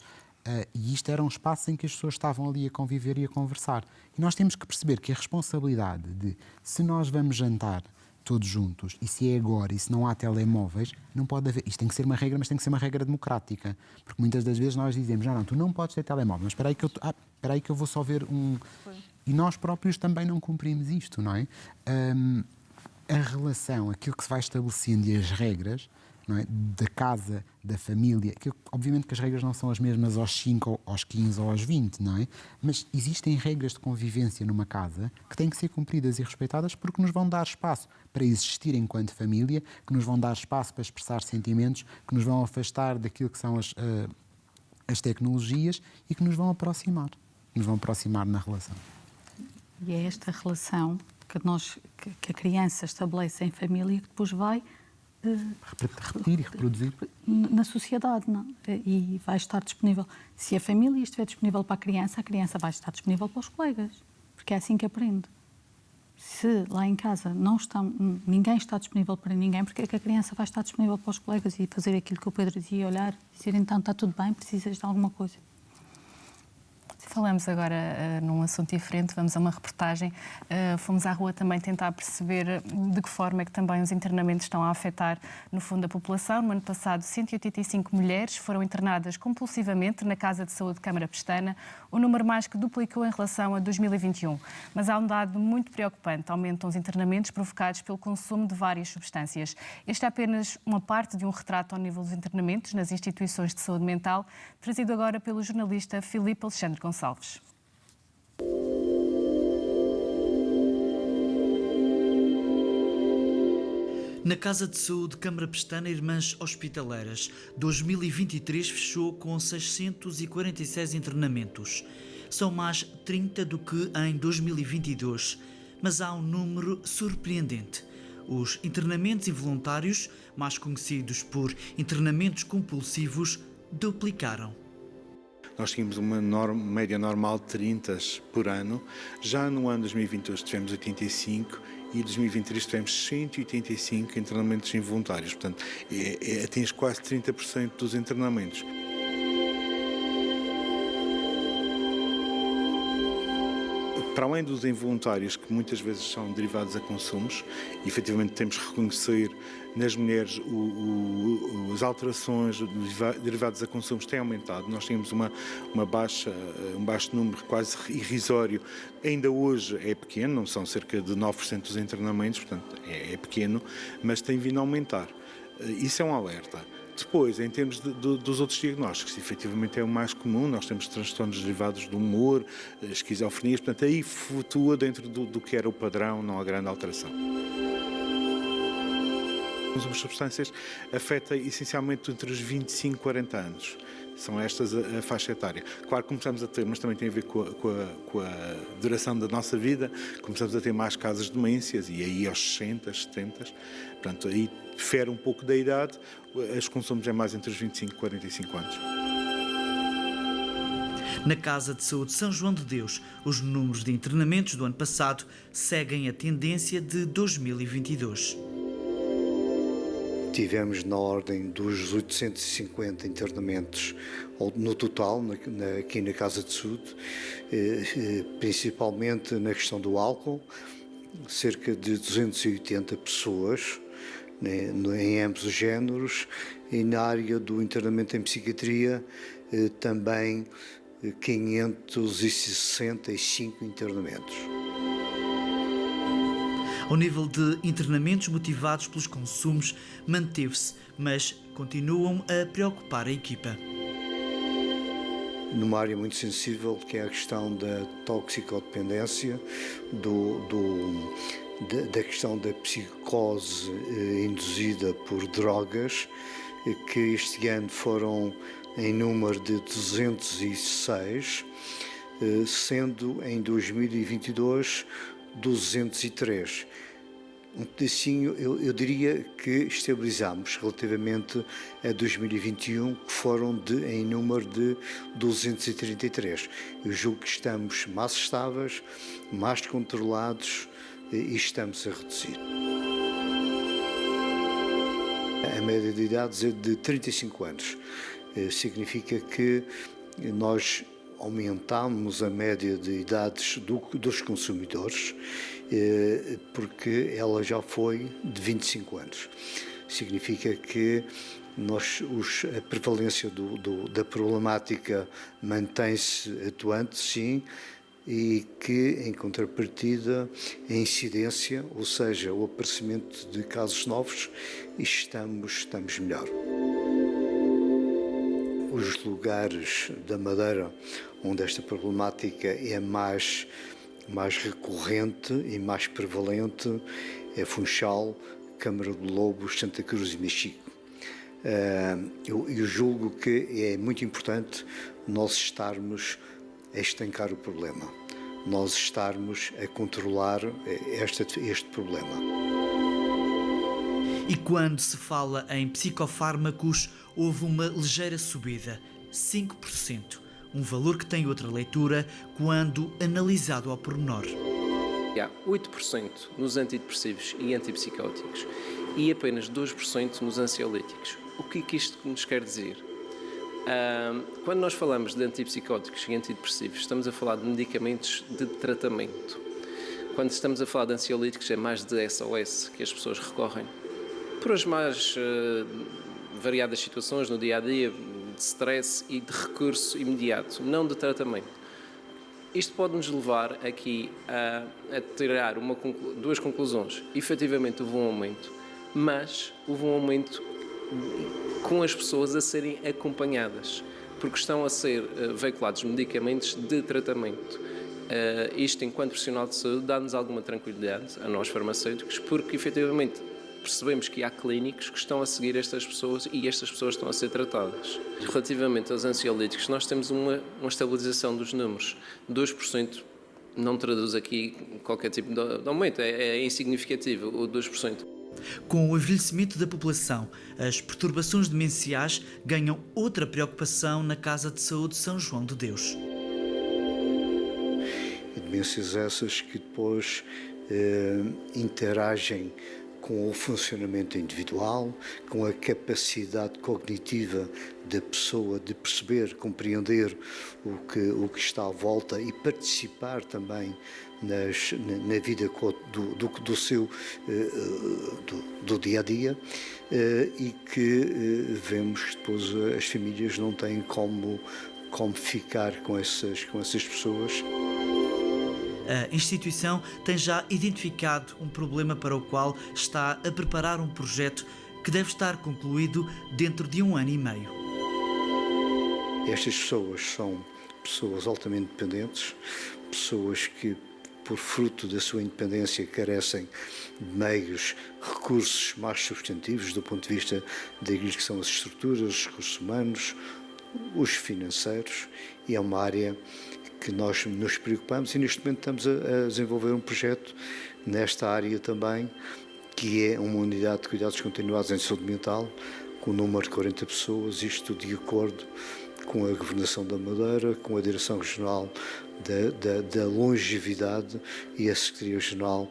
E isto era um espaço em que as pessoas estavam ali a conviver e a conversar. E nós temos que perceber que a responsabilidade de, se nós vamos jantar todos juntos, e se é agora, e se não há telemóveis, não pode haver. Isto tem que ser uma regra, mas tem que ser uma regra democrática. Porque muitas das vezes nós dizemos, não, tu não podes ter telemóvel, mas espera aí que eu vou só ver um... E nós próprios também não cumprimos isto, não é? A relação, aquilo que se vai estabelecendo e as regras, não é? Da casa, da família, que obviamente que as regras não são as mesmas aos 5, aos 15 ou aos 20, não é? Mas existem regras de convivência numa casa que têm que ser cumpridas e respeitadas porque nos vão dar espaço para existir enquanto família, que nos vão dar espaço para expressar sentimentos, que nos vão afastar daquilo que são as tecnologias e que nos vão aproximar na relação.
E é esta relação que a criança estabelece em família que depois vai
repetir e reproduzir
na sociedade, não? E vai estar disponível. Se a família estiver disponível para a criança vai estar disponível para os colegas, porque é assim que aprende. Se lá em casa ninguém está disponível para ninguém, porque é que a criança vai estar disponível para os colegas e fazer aquilo que o Pedro dizia, olhar e dizer, então está tudo bem, precisas de alguma coisa.
Falamos agora num assunto diferente, vamos a uma reportagem. Fomos à rua também tentar perceber de que forma é que também os internamentos estão a afetar, no fundo, a população. No ano passado, 185 mulheres foram internadas compulsivamente na Casa de Saúde Câmara Pestana, o número mais que duplicou em relação a 2021. Mas há um dado muito preocupante: aumentam os internamentos provocados pelo consumo de várias substâncias. Este é apenas uma parte de um retrato ao nível dos internamentos nas instituições de saúde mental, trazido agora pelo jornalista Filipe Alexandre Gonçalves.
Na Casa de Saúde Câmara Pestana Irmãs Hospitaleiras, 2023 fechou com 646 internamentos. São mais 30 do que em 2022, mas há um número surpreendente. Os internamentos involuntários, mais conhecidos por internamentos compulsivos, duplicaram.
Nós tínhamos uma média normal de 30 por ano. Já no ano 2022 tivemos 85 e em 2023 tivemos 185 internamentos involuntários. Portanto, atinge quase 30% dos internamentos. Para além dos involuntários, que muitas vezes são derivados a consumos, e efetivamente temos que reconhecer nas mulheres as alterações derivadas a consumos têm aumentado. Nós tínhamos um baixo número, quase irrisório. Ainda hoje é pequeno, não são cerca de 9% dos internamentos, portanto é pequeno, mas tem vindo a aumentar. Isso é um alerta. Depois, em termos dos outros diagnósticos, efetivamente é o mais comum. Nós temos transtornos derivados do humor, esquizofrenias, portanto aí flutua dentro do que era o padrão, não há grande alteração. As substâncias afetam essencialmente entre os 25 e 40 anos. São estas a faixa etária. Claro que começamos a ter, mas também tem a ver com a duração da nossa vida, começamos a ter mais casos de demências e aí aos 60, 70. Portanto, aí difere um pouco da idade, os consumos é mais entre os 25 e 45 anos.
Na Casa de Saúde São João de Deus, os números de internamentos do ano passado seguem a tendência de 2022.
Tivemos na ordem dos 850 internamentos no total, aqui na Casa de Saúde, principalmente na questão do álcool, cerca de 280 pessoas, em ambos os géneros, e na área do internamento em psiquiatria, também 565 internamentos.
O nível de internamentos motivados pelos consumos manteve-se, mas continuam a preocupar a equipa.
Numa área muito sensível, que é a questão da toxicodependência, da questão da psicose induzida por drogas, que este ano foram em número de 206, sendo em 2022 203. Um pedacinho, eu diria que estabilizamos relativamente a 2021, que foram em número de 233. Eu julgo que estamos mais estáveis, mais controlados e estamos a reduzir. A média de idades é de 35 anos. Significa que nós aumentamos a média de idades dos consumidores, porque ela já foi de 25 anos. Significa que a prevalência da problemática mantém-se atuante, sim, e que, em contrapartida, a incidência, ou seja, o aparecimento de casos novos, estamos melhor. Os lugares da Madeira onde esta problemática é mais recorrente e mais prevalente é Funchal, Câmara de Lobos, Santa Cruz e Mexico. Eu julgo que é muito importante nós estarmos a estancar o problema, nós estarmos a controlar este problema.
E quando se fala em psicofármacos, houve uma ligeira subida, 5%. Um valor que tem outra leitura quando analisado ao pormenor.
Há 8% nos antidepressivos e antipsicóticos e apenas 2% nos ansiolíticos. O que é que isto nos quer dizer? Quando nós falamos de antipsicóticos e antidepressivos, estamos a falar de medicamentos de tratamento. Quando estamos a falar de ansiolíticos, é mais de SOS que as pessoas recorrem por as mais variadas situações no dia-a-dia, de stress e de recurso imediato, não de tratamento. Isto pode nos levar aqui a tirar duas conclusões. Efetivamente houve um aumento, mas houve um aumento com as pessoas a serem acompanhadas, porque estão a ser veiculados medicamentos de tratamento. Isto, enquanto profissional de saúde, dá-nos alguma tranquilidade a nós farmacêuticos, porque efetivamente percebemos que há clínicos que estão a seguir estas pessoas e estas pessoas estão a ser tratadas. Relativamente aos ansiolíticos, nós temos uma estabilização dos números. 2% não traduz aqui qualquer tipo de aumento, é insignificativo o 2%.
Com o envelhecimento da população, as perturbações demenciais ganham outra preocupação na Casa de Saúde São João de Deus.
E demências essas que depois interagem com o funcionamento individual, com a capacidade cognitiva da pessoa de perceber, compreender o que está à volta e participar também na vida do dia-a-dia, e que vemos que depois as famílias não têm como ficar com essas pessoas.
A instituição tem já identificado um problema para o qual está a preparar um projeto que deve estar concluído dentro de 1 ano e meio.
Estas pessoas são pessoas altamente dependentes, pessoas que, por fruto da sua independência, carecem de meios, recursos mais substantivos do ponto de vista daquilo que são as estruturas, os recursos humanos, os financeiros, e é uma área que nós nos preocupamos e neste momento estamos a desenvolver um projeto nesta área também, que é uma unidade de cuidados continuados em saúde mental, com um número de 40 pessoas, isto de acordo com a Governação da Madeira, com a Direção Regional da Longevidade e a Secretaria-Geral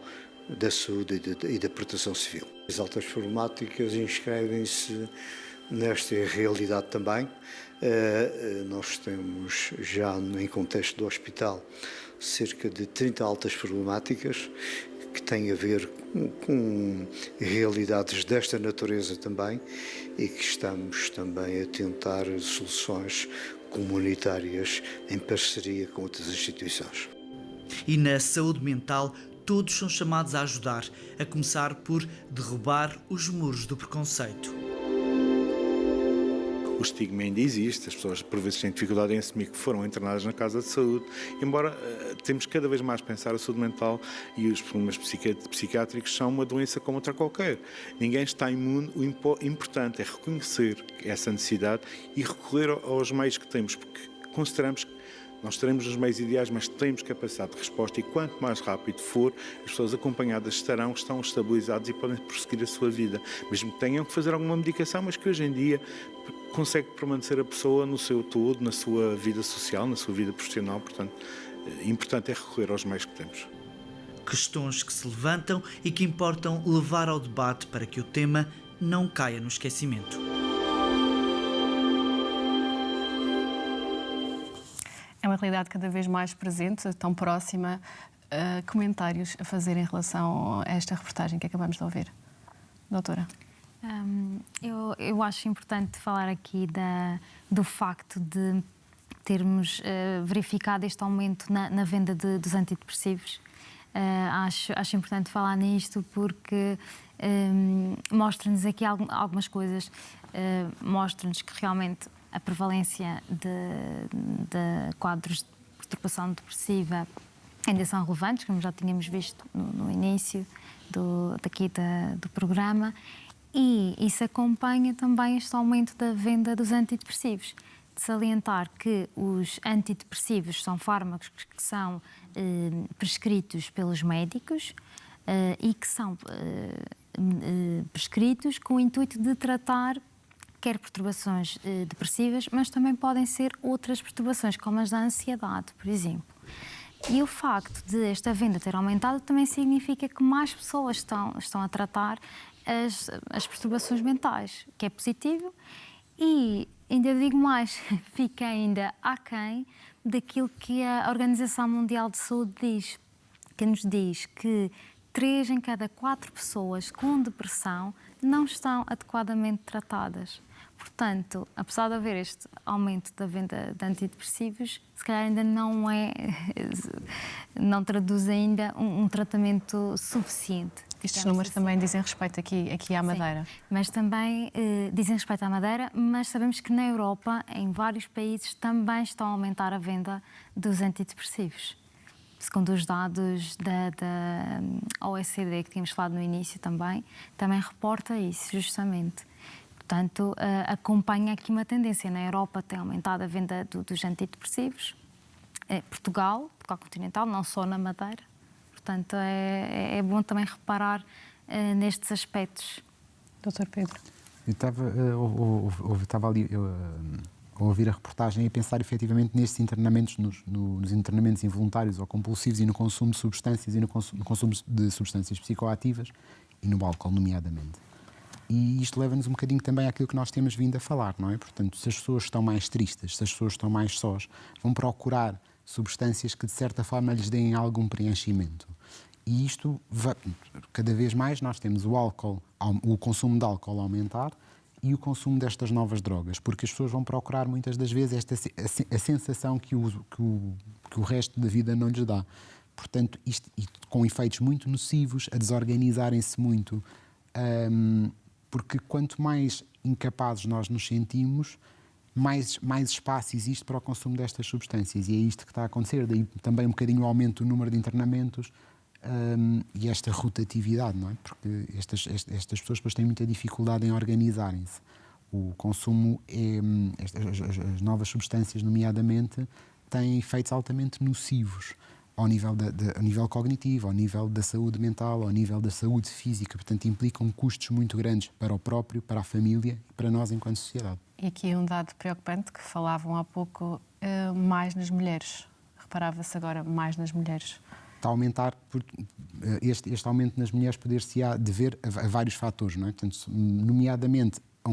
da Saúde e da Proteção Civil. As altas problemáticas inscrevem-se nesta realidade também. Nós temos já, em contexto do hospital, cerca de 30 altas problemáticas que têm a ver com realidades desta natureza também, e que estamos também a tentar soluções comunitárias em parceria com outras instituições.
E na saúde mental, todos são chamados a ajudar, a começar por derrubar os muros do preconceito.
O estigma ainda existe, as pessoas por vezes têm dificuldade em assumir que foram internadas na casa de saúde, embora temos cada vez mais pensar a saúde mental e os problemas psiquiátricos são uma doença como outra qualquer. Ninguém está imune, o importante é reconhecer essa necessidade e recorrer aos meios que temos, porque consideramos que nós teremos os meios ideais, mas temos capacidade de resposta, e quanto mais rápido for, as pessoas acompanhadas estão estabilizadas e podem prosseguir a sua vida, mesmo que tenham que fazer alguma medicação, mas que hoje em dia consegue permanecer a pessoa no seu todo, na sua vida social, na sua vida profissional. Portanto, importante é recorrer aos meios que temos.
Questões que se levantam e que importam levar ao debate para que o tema não caia no esquecimento.
É uma realidade cada vez mais presente, tão próxima. Comentários a fazer em relação a esta reportagem que acabamos de ouvir, doutora?
Eu acho importante falar aqui do facto de termos verificado este aumento na venda dos antidepressivos. Acho importante falar nisto porque mostra-nos aqui algumas coisas. Mostra-nos que realmente a prevalência de quadros de perturbação depressiva ainda são relevantes, como já tínhamos visto no início do programa, e isso acompanha também este aumento da venda dos antidepressivos. De salientar que os antidepressivos são fármacos que são prescritos pelos médicos e que são prescritos com o intuito de tratar quer perturbações depressivas, mas também podem ser outras perturbações, como as da ansiedade, por exemplo. E o facto de esta venda ter aumentado também significa que mais pessoas estão a tratar as perturbações mentais, que é positivo, e ainda digo mais, fica ainda aquém daquilo que a Organização Mundial de Saúde diz, que nos diz que 3 em cada 4 pessoas com depressão não estão adequadamente tratadas. Portanto, apesar de haver este aumento da venda de antidepressivos, se calhar ainda não traduz ainda um tratamento suficiente.
Estes números também dizem respeito aqui à Madeira.
Sim, mas também dizem respeito à Madeira, mas sabemos que na Europa, em vários países, também estão a aumentar a venda dos antidepressivos. Segundo os dados da OECD, que tínhamos falado no início também reporta isso, justamente. Portanto, acompanha aqui uma tendência. Na Europa tem aumentado a venda dos antidepressivos. Portugal continental, não só na Madeira. Portanto, é bom também reparar nestes aspectos.
Dr. Pedro.
Eu estava ali a ouvir a reportagem e a pensar efetivamente nestes internamentos, nos internamentos involuntários ou compulsivos e no consumo de substâncias e no consumo de substâncias psicoativas e no álcool, nomeadamente. E isto leva-nos um bocadinho também àquilo que nós temos vindo a falar, não é? Portanto, se as pessoas estão mais tristes, se as pessoas estão mais sós, vão procurar substâncias que de certa forma lhes deem algum preenchimento. E isto, cada vez mais, nós temos o consumo de álcool a aumentar e o consumo destas novas drogas, porque as pessoas vão procurar muitas das vezes a sensação que o resto da vida não lhes dá. Portanto, isto com efeitos muito nocivos, a desorganizarem-se muito, porque quanto mais incapazes nós nos sentimos, mais espaço existe para o consumo destas substâncias. E é isto que está a acontecer. Daí também um bocadinho o aumento do número de internamentos e esta rotatividade, não é? Porque estas pessoas depois têm muita dificuldade em organizarem-se. O consumo, as novas substâncias, nomeadamente, têm efeitos altamente nocivos ao nível cognitivo, ao nível da saúde mental, ao nível da saúde física. Portanto, implicam custos muito grandes para o próprio, para a família e para nós enquanto sociedade.
E aqui é um dado preocupante que falavam há pouco, mais nas mulheres. Reparava-se agora mais nas mulheres.
Está a aumentar, este aumento nas mulheres poder-se-á dever a vários fatores, não é? Portanto, nomeadamente a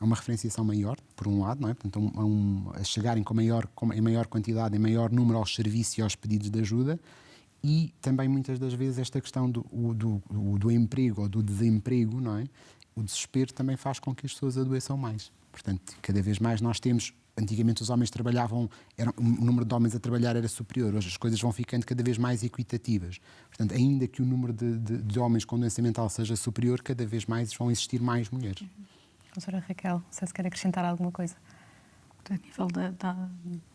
uma referenciação maior, por um lado, não é? Portanto, a chegarem em maior quantidade, em maior número aos serviços e aos pedidos de ajuda, e também muitas das vezes esta questão do emprego ou do desemprego, não é? O desespero também faz com que as pessoas adoeçam mais. Portanto, cada vez mais nós temos. Antigamente os homens trabalhavam, o número de homens a trabalhar era superior, hoje as coisas vão ficando cada vez mais equitativas. Portanto, ainda que o número de homens com doença mental seja superior, cada vez mais vão existir mais mulheres.
Doutora Raquel, não sei se quer acrescentar alguma coisa.
A nível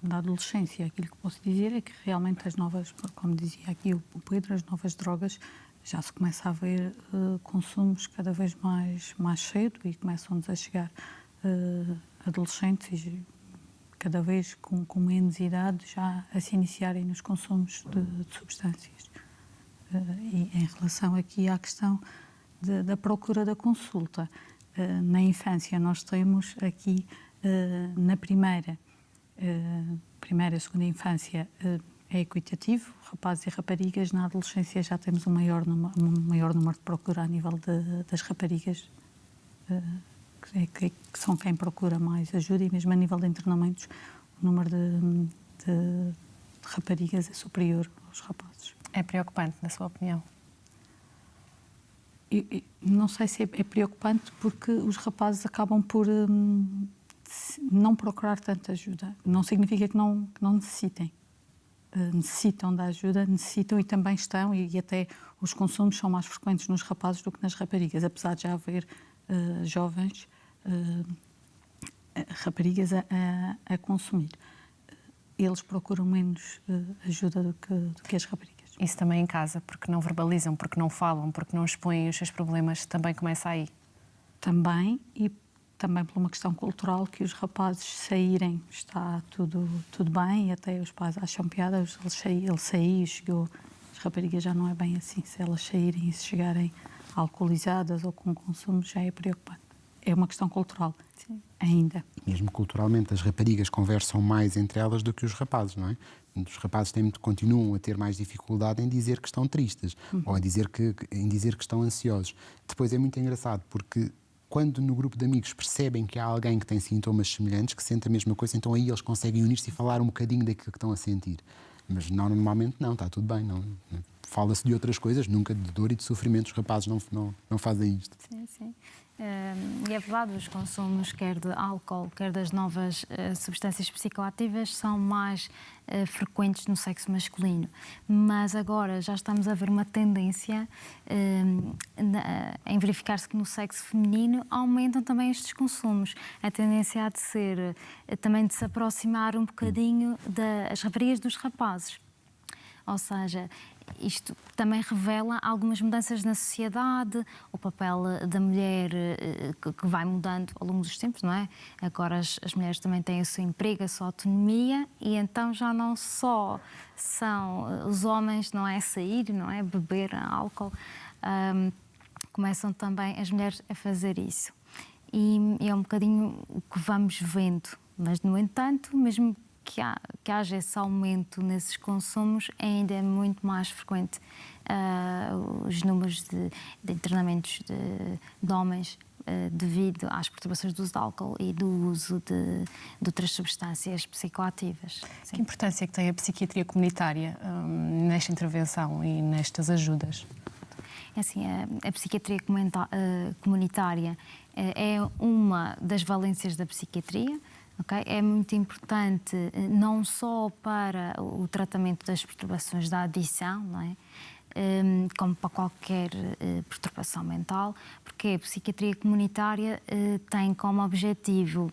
da adolescência, aquilo que posso dizer é que realmente as novas, como dizia aqui o Pedro, as novas drogas, já se começa a ver consumos cada vez mais cedo e começam-nos a chegar adolescentes cada vez com menos idade já a se iniciarem nos consumos de substâncias. E em relação aqui à questão da procura da consulta, na infância nós temos aqui na primeira e segunda infância é equitativo, rapazes e raparigas. Na adolescência já temos um maior número de procura a nível das raparigas, que são quem procura mais ajuda, e mesmo a nível de internamentos o número de raparigas é superior aos rapazes.
É preocupante, na sua opinião?
Não sei se é preocupante, porque os rapazes acabam por não procurar tanta ajuda. Não significa que não necessitem. Necessitam da ajuda, necessitam e também estão, e até os consumos são mais frequentes nos rapazes do que nas raparigas, apesar de já haver jovens raparigas a consumir. Eles procuram menos ajuda do que as raparigas.
Isso também em casa, porque não verbalizam, porque não falam, porque não expõem os seus problemas, também começa aí?
Também, e também por uma questão cultural, que os rapazes saírem está tudo bem, e até os pais acham piada, ele saiu, chegou, as raparigas já não é bem assim. Se elas saírem e se chegarem alcoolizadas ou com consumo, já é preocupante. É uma questão cultural, sim, ainda.
E mesmo culturalmente, as raparigas conversam mais entre elas do que os rapazes, não é? Os rapazes continuam a ter mais dificuldade em dizer que estão tristes ou em dizer que estão ansiosos. Depois é muito engraçado, porque quando no grupo de amigos percebem que há alguém que tem sintomas semelhantes, que sente a mesma coisa, então aí eles conseguem unir-se e falar um bocadinho daquilo que estão a sentir. Mas normalmente não, está tudo bem. Não. Fala-se de outras coisas, nunca de dor e de sofrimento. Os rapazes não fazem isto.
Sim, sim. E é verdade, os consumos, quer de álcool, quer das novas substâncias psicoativas, são mais frequentes no sexo masculino. Mas agora já estamos a ver uma tendência em verificar-se que no sexo feminino aumentam também estes consumos. A tendência há de ser também de se aproximar um bocadinho das raparigas dos rapazes. Ou seja, isto também revela algumas mudanças na sociedade, o papel da mulher que vai mudando ao longo dos tempos, não é? Agora as mulheres também têm o seu emprego, a sua autonomia, e então já não só são os homens, não é, sair, não é, beber álcool, começam também as mulheres a fazer isso. E é um bocadinho o que vamos vendo, mas no entanto, mesmo que haja esse aumento nesses consumos, ainda é muito mais frequente os números de internamentos de homens devido às perturbações do uso de álcool e do uso de outras substâncias psicoativas. Sim.
Que importância é que tem a psiquiatria comunitária nesta intervenção e nestas ajudas?
É assim, a psiquiatria comunitária é uma das valências da psiquiatria. Okay? É muito importante não só para o tratamento das perturbações da adição, não é? Como para qualquer perturbação mental, porque a psiquiatria comunitária tem como objetivo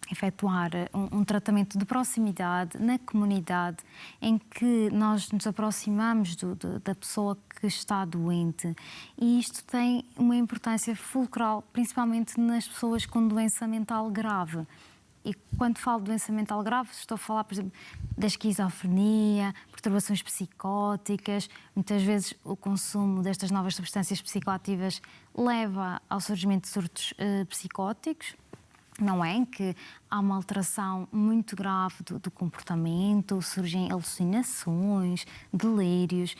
efetuar um tratamento de proximidade na comunidade, em que nós nos aproximamos da pessoa que está doente, e isto tem uma importância fulcral, principalmente nas pessoas com doença mental grave. E quando falo de doença mental grave, estou a falar, por exemplo, da esquizofrenia, perturbações psicóticas. Muitas vezes o consumo destas novas substâncias psicoativas leva ao surgimento de surtos psicóticos, não é? Em que há uma alteração muito grave do comportamento, surgem alucinações, delírios.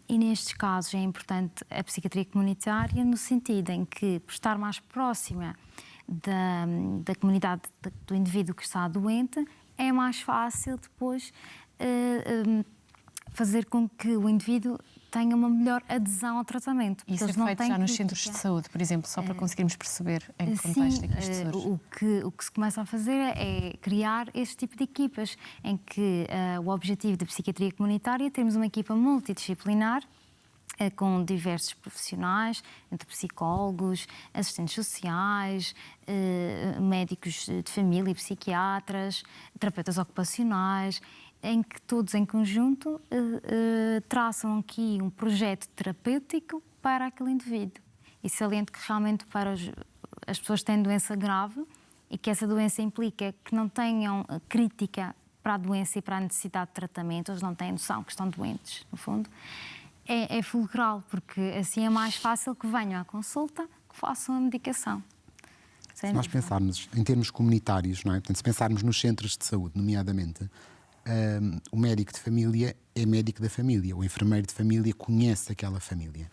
E nestes casos é importante a psiquiatria comunitária, no sentido em que, por estar mais próxima da comunidade do indivíduo que está doente, é mais fácil depois fazer com que o indivíduo tenha uma melhor adesão ao tratamento.
Isso é feito já nos centros de saúde, por exemplo, só para conseguirmos perceber em que contexto é que isto surge.
O que se começa a fazer é criar este tipo de equipas, em que o objetivo da psiquiatria comunitária é termos uma equipa multidisciplinar, com diversos profissionais, entre psicólogos, assistentes sociais, médicos de família, psiquiatras, terapeutas ocupacionais, em que todos em conjunto traçam aqui um projeto terapêutico para aquele indivíduo. E saliento que realmente para as pessoas que têm doença grave e que essa doença implica que não tenham crítica para a doença e para a necessidade de tratamento, eles não têm noção que estão doentes, no fundo, é fulcral, porque assim é mais fácil que venham à consulta, que façam a medicação.
Se nós pensarmos em termos comunitários, não é? Portanto, se pensarmos nos centros de saúde, nomeadamente, o médico de família é médico da família, o enfermeiro de família conhece aquela família.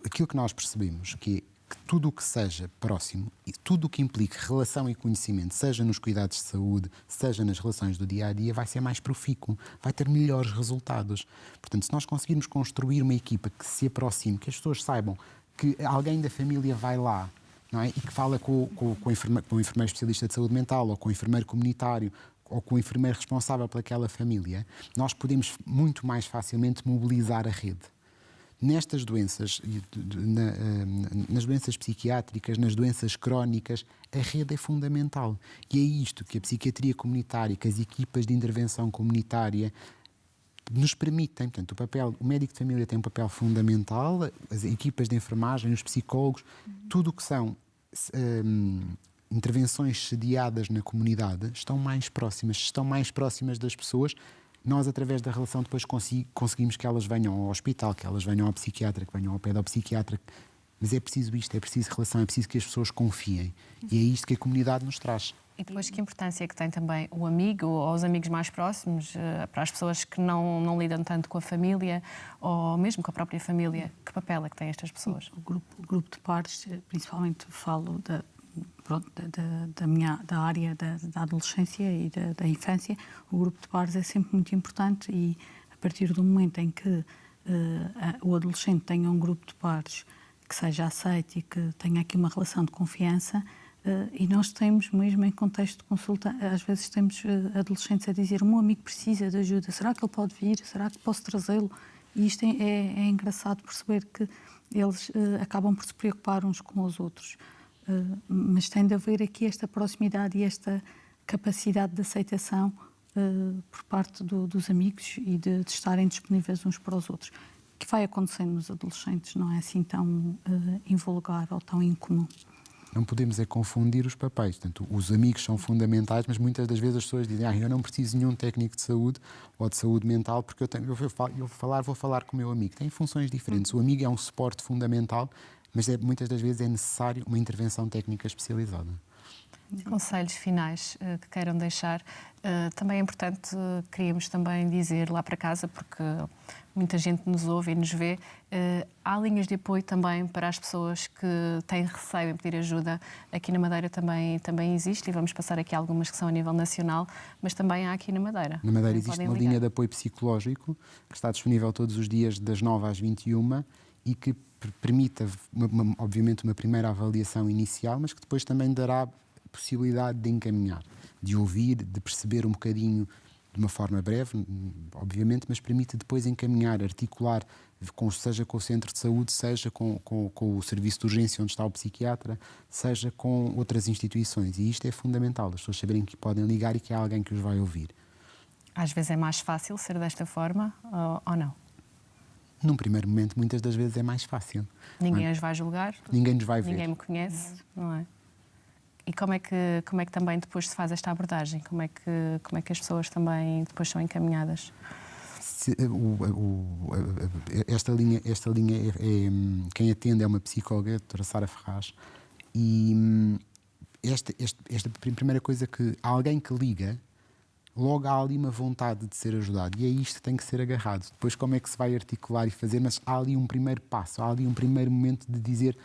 Aquilo que nós percebemos que tudo o que seja próximo e tudo o que implique relação e conhecimento, seja nos cuidados de saúde, seja nas relações do dia-a-dia, vai ser mais profícuo, vai ter melhores resultados. Portanto, se nós conseguirmos construir uma equipa que se aproxime, que as pessoas saibam que alguém da família vai lá, não é? E que fala com o enfermeiro especialista de saúde mental, ou com o enfermeiro comunitário, ou com o enfermeiro responsável pelaquela família, nós podemos muito mais facilmente mobilizar a rede. Nestas doenças, nas doenças psiquiátricas, nas doenças crónicas, a rede é fundamental. E é isto que a psiquiatria comunitária, que as equipas de intervenção comunitária nos permitem. Portanto, o médico de família tem um papel fundamental, as equipas de enfermagem, os psicólogos, tudo o que são intervenções sediadas na comunidade estão mais próximas das pessoas, nós, através da relação, depois conseguimos que elas venham ao hospital, que elas venham ao psiquiatra, que venham ao pedopsiquiatra. Mas é preciso isto, é preciso relação, é preciso que as pessoas confiem. E é isto que a comunidade nos traz.
E depois, que importância que tem também o amigo ou os amigos mais próximos, para as pessoas que não lidam tanto com a família ou mesmo com a própria família? Que papel é que têm estas pessoas?
O grupo de pares, principalmente falo da área da adolescência e da infância, o grupo de pares é sempre muito importante e a partir do momento em que o adolescente tenha um grupo de pares que seja aceite e que tenha aqui uma relação de confiança, e nós temos, mesmo em contexto de consulta, às vezes temos adolescentes a dizer: o meu amigo precisa de ajuda, será que ele pode vir? Será que posso trazê-lo? E isto é engraçado perceber que eles acabam por se preocupar uns com os outros. Mas tem de haver aqui esta proximidade e esta capacidade de aceitação por parte dos amigos e de estarem disponíveis uns para os outros, que vai acontecendo nos adolescentes, não é assim tão invulgar ou tão incomum.
Não podemos é confundir os papéis. Portanto, os amigos são fundamentais, mas muitas das vezes as pessoas dizem: eu não preciso de nenhum técnico de saúde ou de saúde mental porque eu vou falar com o meu amigo. Tem funções diferentes. O amigo é um suporte fundamental, mas muitas das vezes é necessário uma intervenção técnica especializada.
Conselhos finais que queiram deixar. Também é importante, queríamos também dizer lá para casa, porque muita gente nos ouve e nos vê, há linhas de apoio também para as pessoas que têm receio em pedir ajuda. Aqui na Madeira também existe, e vamos passar aqui algumas que são a nível nacional, mas também há aqui na Madeira.
Na Madeira existe uma linha de apoio psicológico que está disponível todos os dias das 9 às 21 e que permite, obviamente, uma primeira avaliação inicial, mas que depois também dará possibilidade de encaminhar, de ouvir, de perceber um bocadinho de uma forma breve, obviamente, mas permite depois encaminhar, articular, seja com o centro de saúde, seja com o serviço de urgência onde está o psiquiatra, seja com outras instituições. E isto é fundamental, as pessoas saberem que podem ligar e que há alguém que os vai ouvir.
Às vezes é mais fácil ser desta forma ou não?
Num primeiro momento, muitas das vezes é mais fácil.
Ninguém as vai julgar?
Ninguém nos vai ver.
Ninguém me conhece, não é? E como é que também depois se faz esta abordagem? Como é que as pessoas também depois são encaminhadas?
Esta linha quem atende é uma psicóloga, a doutora Sara Ferraz, e esta primeira coisa, que há alguém que liga, logo há ali uma vontade de ser ajudado, e é isto que tem que ser agarrado. Depois como é que se vai articular e fazer, mas há ali um primeiro passo, há ali um primeiro momento de dizer: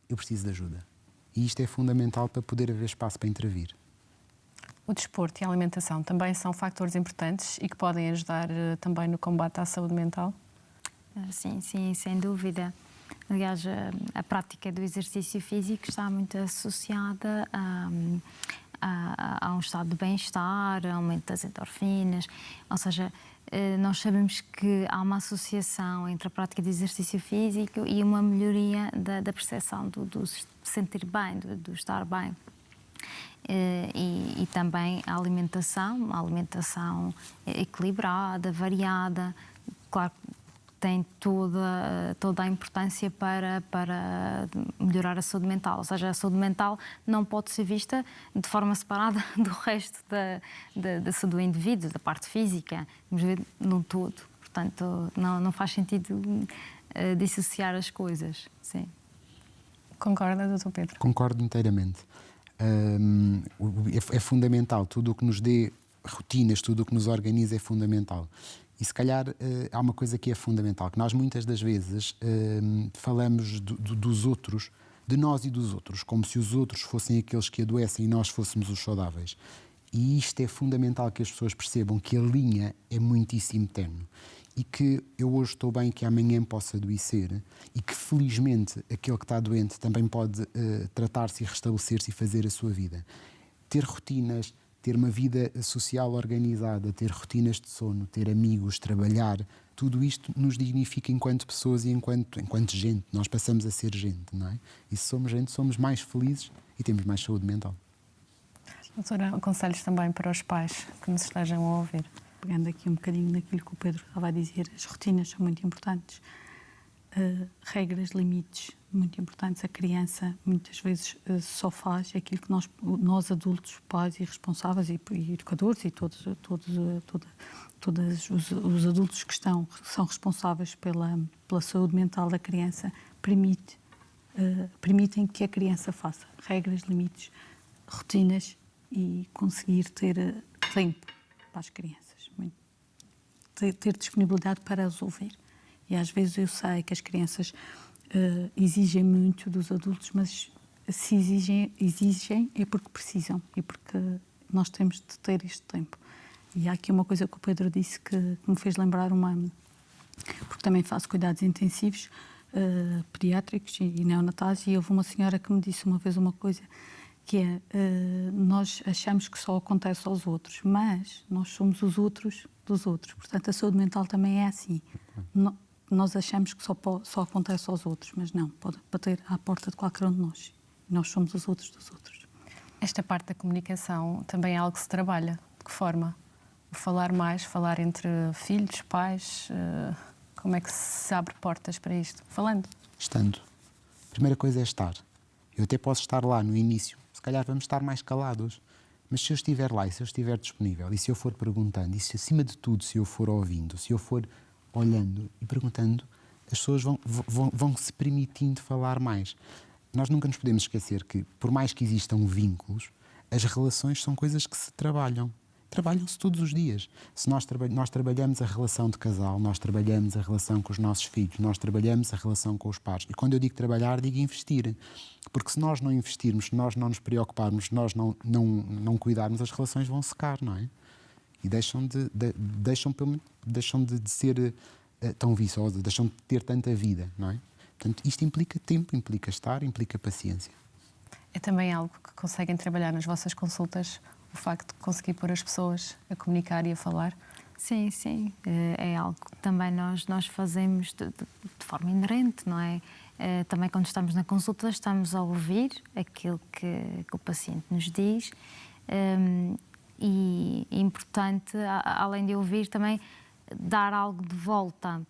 eu preciso de ajuda. E isto é fundamental para poder haver espaço para intervir.
O desporto e a alimentação também são fatores importantes e que podem ajudar também no combate à saúde mental?
Sim, sem dúvida. Aliás, a prática do exercício físico está muito associada a um estado de bem-estar, aumento das endorfinas, ou seja, nós sabemos que há uma associação entre a prática de exercício físico e uma melhoria da percepção do sentir bem, do estar bem. E também a alimentação equilibrada, variada, claro, tem toda a importância para melhorar a saúde mental. Ou seja, a saúde mental não pode ser vista de forma separada do resto da saúde do indivíduo, da parte física. Vamos ver num todo. Portanto, não faz sentido dissociar as coisas. Sim.
Concorda, Dr. Pedro?
Concordo inteiramente. É fundamental. Tudo o que nos dê rotinas, tudo o que nos organiza é fundamental. E se calhar há uma coisa que é fundamental, que nós muitas das vezes falamos dos outros, de nós e dos outros, como se os outros fossem aqueles que adoecem e nós fôssemos os saudáveis. E isto é fundamental, que as pessoas percebam que a linha é muitíssimo tenue e que eu hoje estou bem, que amanhã possa adoecer, e que felizmente aquele que está doente também pode tratar-se e restabelecer-se e fazer a sua vida. Ter rotinas, ter uma vida social organizada, ter rotinas de sono, ter amigos, trabalhar, tudo isto nos dignifica enquanto pessoas e enquanto gente. Nós passamos a ser gente, não é? E se somos gente, somos mais felizes e temos mais saúde mental.
Doutora, conselhos também para os pais que nos estejam a ouvir?
Pegando aqui um bocadinho naquilo que o Pedro estava a dizer, as rotinas são muito importantes. regras, limites muito importantes. A criança muitas vezes só faz aquilo que nós adultos, pais e responsáveis e educadores e todos os adultos que são responsáveis pela saúde mental da criança permitem que a criança faça. Regras, limites, rotinas e conseguir ter tempo para as crianças. Ter disponibilidade para as ouvir. E às vezes eu sei que as crianças exigem muito dos adultos, mas se exigem é porque precisam e porque nós temos de ter este tempo. E há aqui uma coisa que o Pedro disse que me fez lembrar porque também faço cuidados intensivos pediátricos e neonatais, e houve uma senhora que me disse uma vez uma coisa que é, nós achamos que só acontece aos outros, mas nós somos os outros dos outros. Portanto, a saúde mental também é assim. Nós achamos que só acontece aos outros, mas não, pode bater à porta de qualquer um de nós. Nós somos os outros dos outros.
Esta parte da comunicação também é algo que se trabalha. De que forma? Falar mais, falar entre filhos, pais, como é que se abre portas para isto? Falando.
Estando. A primeira coisa é estar. Eu até posso estar lá no início, se calhar vamos estar mais calados, mas se eu estiver lá e se eu estiver disponível e se eu for perguntando e se acima de tudo se eu for ouvindo, se eu for olhando e perguntando, as pessoas vão se permitindo falar mais. Nós nunca nos podemos esquecer que, por mais que existam vínculos, as relações são coisas que se trabalham. Trabalham-se todos os dias. Se nós trabalhamos a relação de casal, nós trabalhamos a relação com os nossos filhos, nós trabalhamos a relação com os pares. E quando eu digo trabalhar, digo investir. Porque se nós não investirmos, se nós não nos preocuparmos, se nós não cuidarmos, as relações vão secar, não é? E deixam de ser tão viçosas, deixam de ter tanta vida, não é? Portanto, isto implica tempo, implica estar, implica paciência.
É também algo que conseguem trabalhar nas vossas consultas, o facto de conseguir pôr as pessoas a comunicar e a falar?
Sim, sim. É algo que também nós fazemos de forma inerente, não é? Também quando estamos na consulta estamos a ouvir aquilo que o paciente nos diz. E é importante, além de ouvir, também dar algo de volta.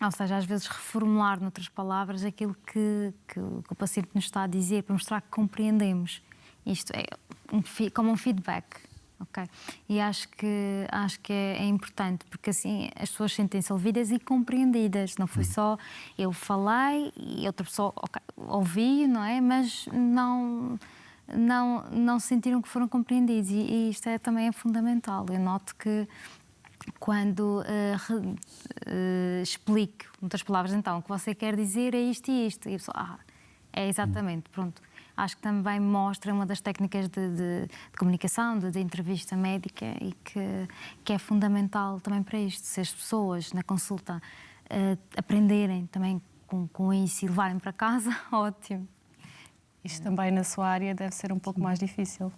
Ou seja, às vezes reformular, noutras palavras, aquilo que o paciente nos está a dizer, para mostrar que compreendemos. Isto é como um feedback, ok? E acho que é importante, porque assim as pessoas sentem-se ouvidas e compreendidas. Não foi só eu falei e outra pessoa ouviu, não é? Mas não sentiram que foram compreendidos, e isto também é fundamental. Eu noto que quando explico, outras palavras, então, o que você quer dizer é isto e isto, e a pessoa, é exatamente, pronto. Acho que também mostra uma das técnicas de comunicação, de entrevista médica, e que é fundamental também para isto. Se as pessoas na consulta aprenderem também com isso e levarem para casa, ótimo.
Isto também na sua área deve ser um pouco mais difícil.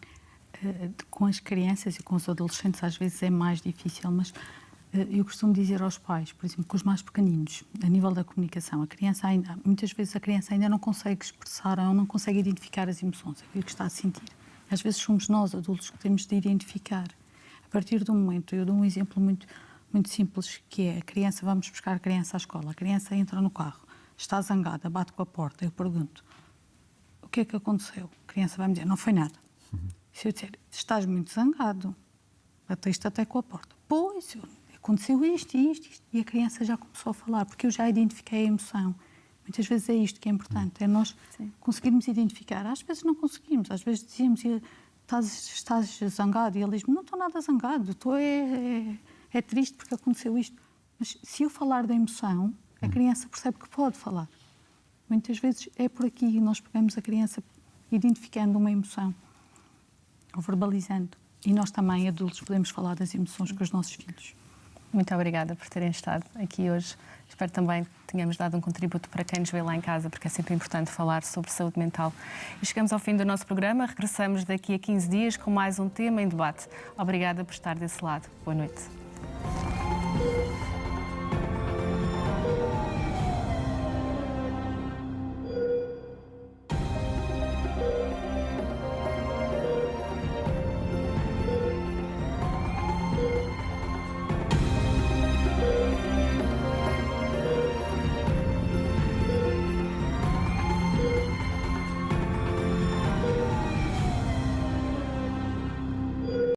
Com as crianças e com os adolescentes às vezes é mais difícil, mas eu costumo dizer aos pais, por exemplo, com os mais pequeninos, a nível da comunicação, muitas vezes a criança ainda não consegue expressar ou não consegue identificar as emoções, aquilo que está a sentir. Às vezes somos nós, adultos, que temos de identificar. A partir do momento, eu dou um exemplo muito, muito simples, que é vamos buscar a criança à escola, a criança entra no carro, está zangada, bate com a porta, eu pergunto, o que é que aconteceu? A criança vai me dizer, não foi nada. Se eu disser, estás muito zangado, bateste até com a porta. Pois, aconteceu isto e isto, e a criança já começou a falar, porque eu já identifiquei a emoção. Muitas vezes é isto que é importante, é nós conseguirmos identificar. Às vezes não conseguimos, às vezes dizemos, estás zangado, e ele diz, não estou nada zangado, estou é triste porque aconteceu isto. Mas se eu falar da emoção, a criança percebe que pode falar. Muitas vezes é por aqui, nós pegamos a criança identificando uma emoção, ou verbalizando. E nós também, adultos, podemos falar das emoções com os nossos filhos.
Muito obrigada por terem estado aqui hoje. Espero também que tenhamos dado um contributo para quem nos vê lá em casa, porque é sempre importante falar sobre saúde mental. E chegamos ao fim do nosso programa. Regressamos daqui a 15 dias com mais um tema em debate. Obrigada por estar desse lado. Boa noite.